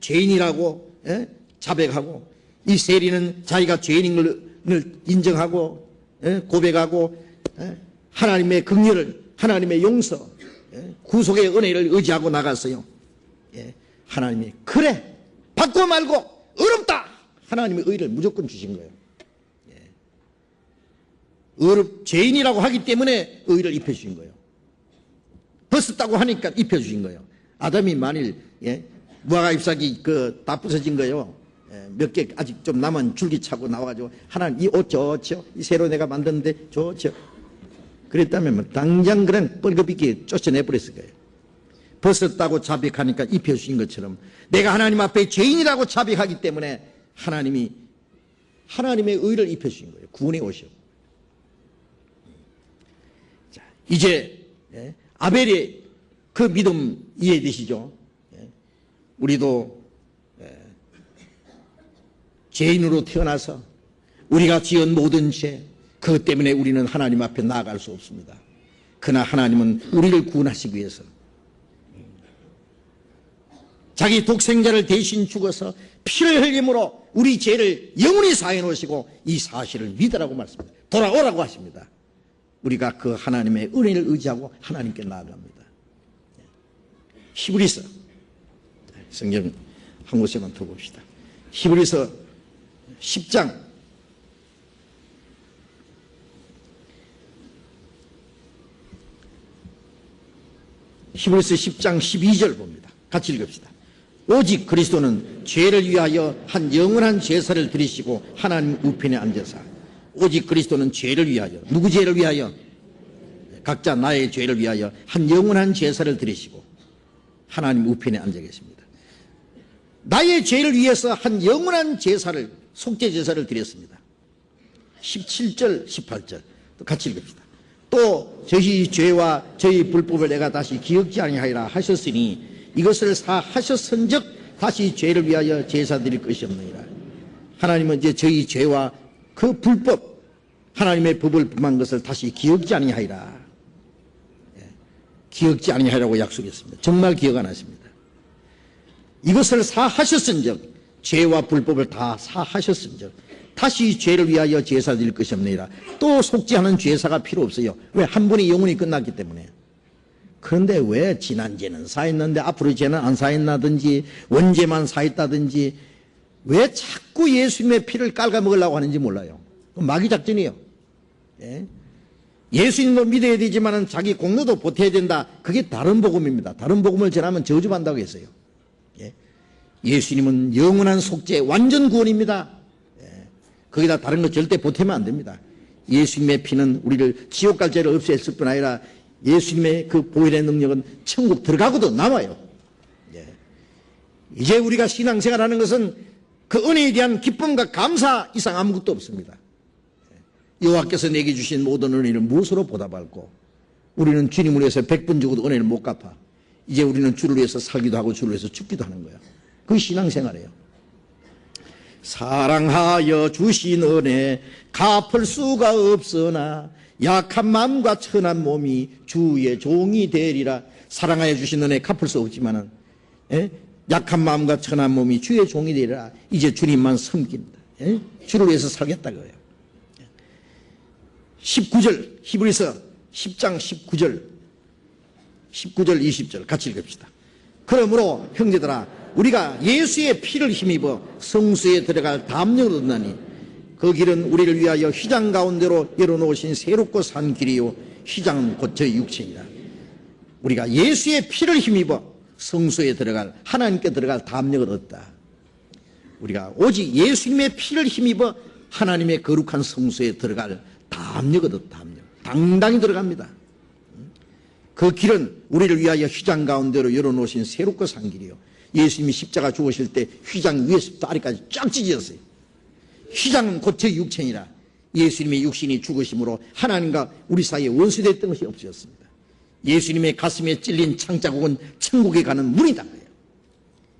죄인이라고 자백하고, 이 세리는 자기가 죄인인 걸 인정하고 고백하고 하나님의 긍휼을, 하나님의 용서, 구속의 은혜를 의지하고 나갔어요. 하나님이 그래 받고 말고 의롭다, 하나님의 의를 무조건 주신 거예요. 죄인이라고 하기 때문에 의를 입혀주신 거예요. 벗었다고 하니까 입혀주신 거예요. 아담이 만일 무화과 잎사귀 다 부서진 거예요. 몇 개 아직 좀 남은 줄기 차고 나와가지고 하나님 이 옷 좋죠, 이 새로 내가 만드는데 좋죠, 그랬다면 당장 그냥 뻘겋게 쫓아내버렸을 거예요. 벗었다고 자백하니까 입혀주신 것처럼 내가 하나님 앞에 죄인이라고 자백하기 때문에 하나님이 하나님의 의를 입혀주신 거예요. 구원의 옷이요. 자, 이제 아벨의 그 믿음 이해되시죠? 우리도 죄인으로 태어나서 우리가 지은 모든 죄, 그것 때문에 우리는 하나님 앞에 나아갈 수 없습니다. 그러나 하나님은 우리를 구원하시기 위해서 자기 독생자를 대신 죽어서 피를 흘림으로 우리 죄를 영원히 사해 놓으시고 이 사실을 믿으라고 말씀합니다. 돌아오라고 하십니다. 우리가 그 하나님의 은혜를 의지하고 하나님께 나아갑니다. 히브리서, 성경 한 곳에만 더 봅시다. 히브리서 10장 12절 봅니다. 같이 읽읍시다. 오직 그리스도는 죄를 위하여 한 영원한 제사를 드리시고 하나님 우편에 앉으사. 오직 그리스도는 죄를 위하여, 누구 죄를 위하여? 각자 나의 죄를 위하여 한 영원한 제사를 드리시고 하나님 우편에 앉아 계십니다. 나의 죄를 위해서 한 영원한 제사를, 속죄 제사를 드렸습니다. 17절 18절 또 같이 읽읍시다. 또 저희 죄와 저희 불법을 내가 다시 기억지 아니하리라 하셨으니 이것을 사하셨은즉 다시 죄를 위하여 제사 드릴 것이 없느니라. 하나님은 이제 저희 죄와 그 불법, 하나님의 법을 범한 것을 다시 기억지 아니하리라. 기억지 아니하리라고 약속했습니다. 정말 기억 안 하십니다. 이것을 사하셨은즉, 죄와 불법을 다 사하셨은즉 다시 죄를 위하여 제사 드릴 것이 없느니라. 또 속죄하는 제사가 필요 없어요. 왜? 한 번이 영원히 끝났기 때문에. 그런데 왜 지난 죄는 사했는데 앞으로 죄는 안 사했나든지 원죄만 사했다든지 왜 자꾸 예수님의 피를 깔아먹으려고 하는지 몰라요. 마귀 작전이에요. 예? 예수님도 믿어야 되지만 자기 공로도 보태야 된다. 그게 다른 복음입니다. 다른 복음을 전하면 저주받는다고 했어요. 예? 예수님은 영원한 속죄, 완전 구원입니다. 예? 거기다 다른 거 절대 보태면 안 됩니다. 예수님의 피는 우리를 지옥 갈 죄를 없애했을 뿐 아니라 예수님의 그 보혈의 능력은 천국 들어가고도 남아요. 예. 이제 우리가 신앙생활하는 것은 그 은혜에 대한 기쁨과 감사 이상 아무것도 없습니다. 여호와께서 내게 주신 모든 은혜를 무엇으로 보답할고, 우리는 주님을 위해서 100번 죽어도 은혜를 못 갚아. 이제 우리는 주를 위해서 살기도 하고 주를 위해서 죽기도 하는 거야. 그게 신앙생활이에요. 사랑하여 주신 은혜 갚을 수가 없으나 약한 마음과 천한 몸이 주의 종이 되리라. 사랑하여 주신 은혜 갚을 수 없지만은, 예? 약한 마음과 천한 몸이 주의 종이 되리라. 이제 주님만 섬깁니다. 예? 주를 위해서 살겠다 그래요. 19절, 히브리서 10장 19절 20절 같이 읽읍시다. 그러므로 형제들아, 우리가 예수의 피를 힘입어 성수에 들어갈 담력을 얻나니 그 길은 우리를 위하여 휘장 가운데로 열어놓으신 새롭고 산 길이요 휘장은 곧 저희 육체이다. 우리가 예수의 피를 힘입어 성수에 들어갈, 하나님께 들어갈 담력을 얻다. 우리가 오직 예수님의 피를 힘입어 하나님의 거룩한 성수에 들어갈 담력을 얻다. 담력. 당당히 들어갑니다. 그 길은 우리를 위하여 휘장 가운데로 열어놓으신 새롭고 산 길이요. 예수님이 십자가 죽으실 때 휘장 위에서부터 아래까지 쫙 찢어졌어요. 휘장은 곧 제 육체니라. 예수님의 육신이 죽으심으로 하나님과 우리 사이에 원수됐던 것이 없어졌습니다. 예수님의 가슴에 찔린 창자국은 천국에 가는 문이다.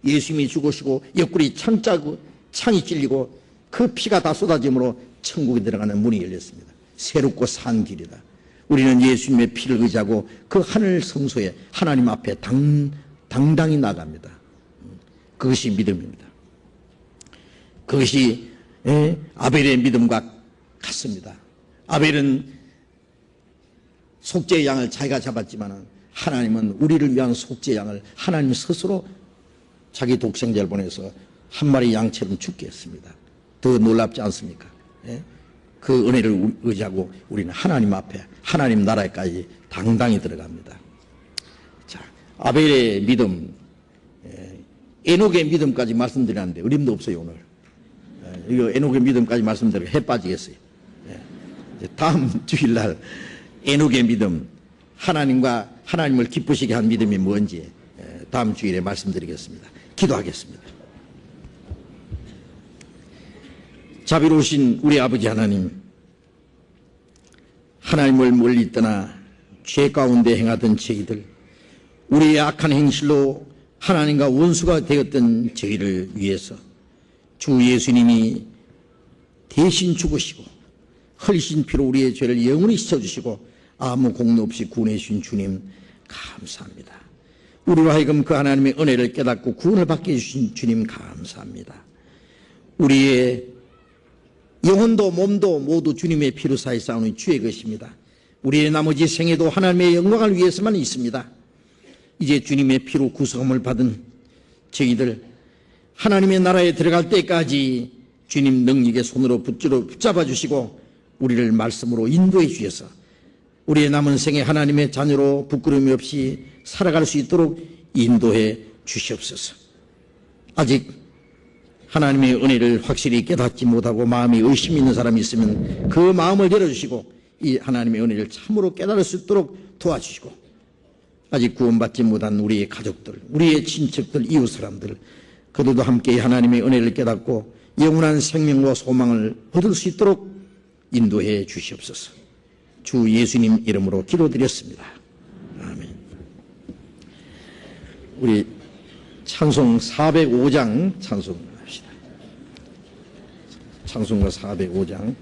예수님이 죽으시고 옆구리 창이 찔리고 그 피가 다 쏟아짐으로 천국에 들어가는 문이 열렸습니다. 새롭고 산 길이다. 우리는 예수님의 피를 의지하고 그 하늘 성소에 하나님 앞에 당당히 나갑니다. 그것이 믿음입니다. 그것이 아벨의 믿음과 같습니다. 아벨은 속죄의 양을 자기가 잡았지만 하나님은 우리를 위한 속죄의 양을 하나님 스스로 자기 독생자를 보내서 한 마리 양처럼 죽게 했습니다. 더 놀랍지 않습니까? 그 은혜를 의지하고 우리는 하나님 앞에 하나님 나라에까지 당당히 들어갑니다. 자, 아벨의 믿음, 에녹의 믿음까지 말씀드렸는데 어림도 없어요. 오늘 이거 에녹의 믿음까지 말씀드리고 해 빠지겠어요. 다음 주일날 에녹의 믿음, 하나님을 기쁘시게 한 믿음이 뭔지 다음 주일에 말씀드리겠습니다. 기도하겠습니다. 자비로우신 우리 아버지 하나님, 하나님을 멀리 떠나 죄 가운데 행하던 저희들, 우리의 악한 행실로 하나님과 원수가 되었던 저희를 위해서 주 예수님이 대신 죽으시고 흘리신 피로 우리의 죄를 영원히 씻어주시고 아무 공로 없이 구원해 주신 주님 감사합니다. 우리로 하여금 그 하나님의 은혜를 깨닫고 구원을 받게 해주신 주님 감사합니다. 우리의 영혼도 몸도 모두 주님의 피로 사이 싸우는 주의 것입니다. 우리의 나머지 생애도 하나님의 영광을 위해서만 있습니다. 이제 주님의 피로 구속함을 받은 저희들, 하나님의 나라에 들어갈 때까지 주님 능력의 손으로 붙잡아 주시고 우리를 말씀으로 인도해 주셔서 우리의 남은 생에 하나님의 자녀로 부끄러움이 없이 살아갈 수 있도록 인도해 주시옵소서. 아직 하나님의 은혜를 확실히 깨닫지 못하고 마음이 의심이 있는 사람이 있으면 그 마음을 열어주시고 이 하나님의 은혜를 참으로 깨달을 수 있도록 도와주시고, 아직 구원받지 못한 우리의 가족들, 우리의 친척들, 이웃 사람들, 그들도 함께 하나님의 은혜를 깨닫고 영원한 생명과 소망을 얻을 수 있도록 인도해 주시옵소서. 주 예수님 이름으로 기도드렸습니다. 아멘. 우리 찬송 405장 찬송합시다. 찬송가 405장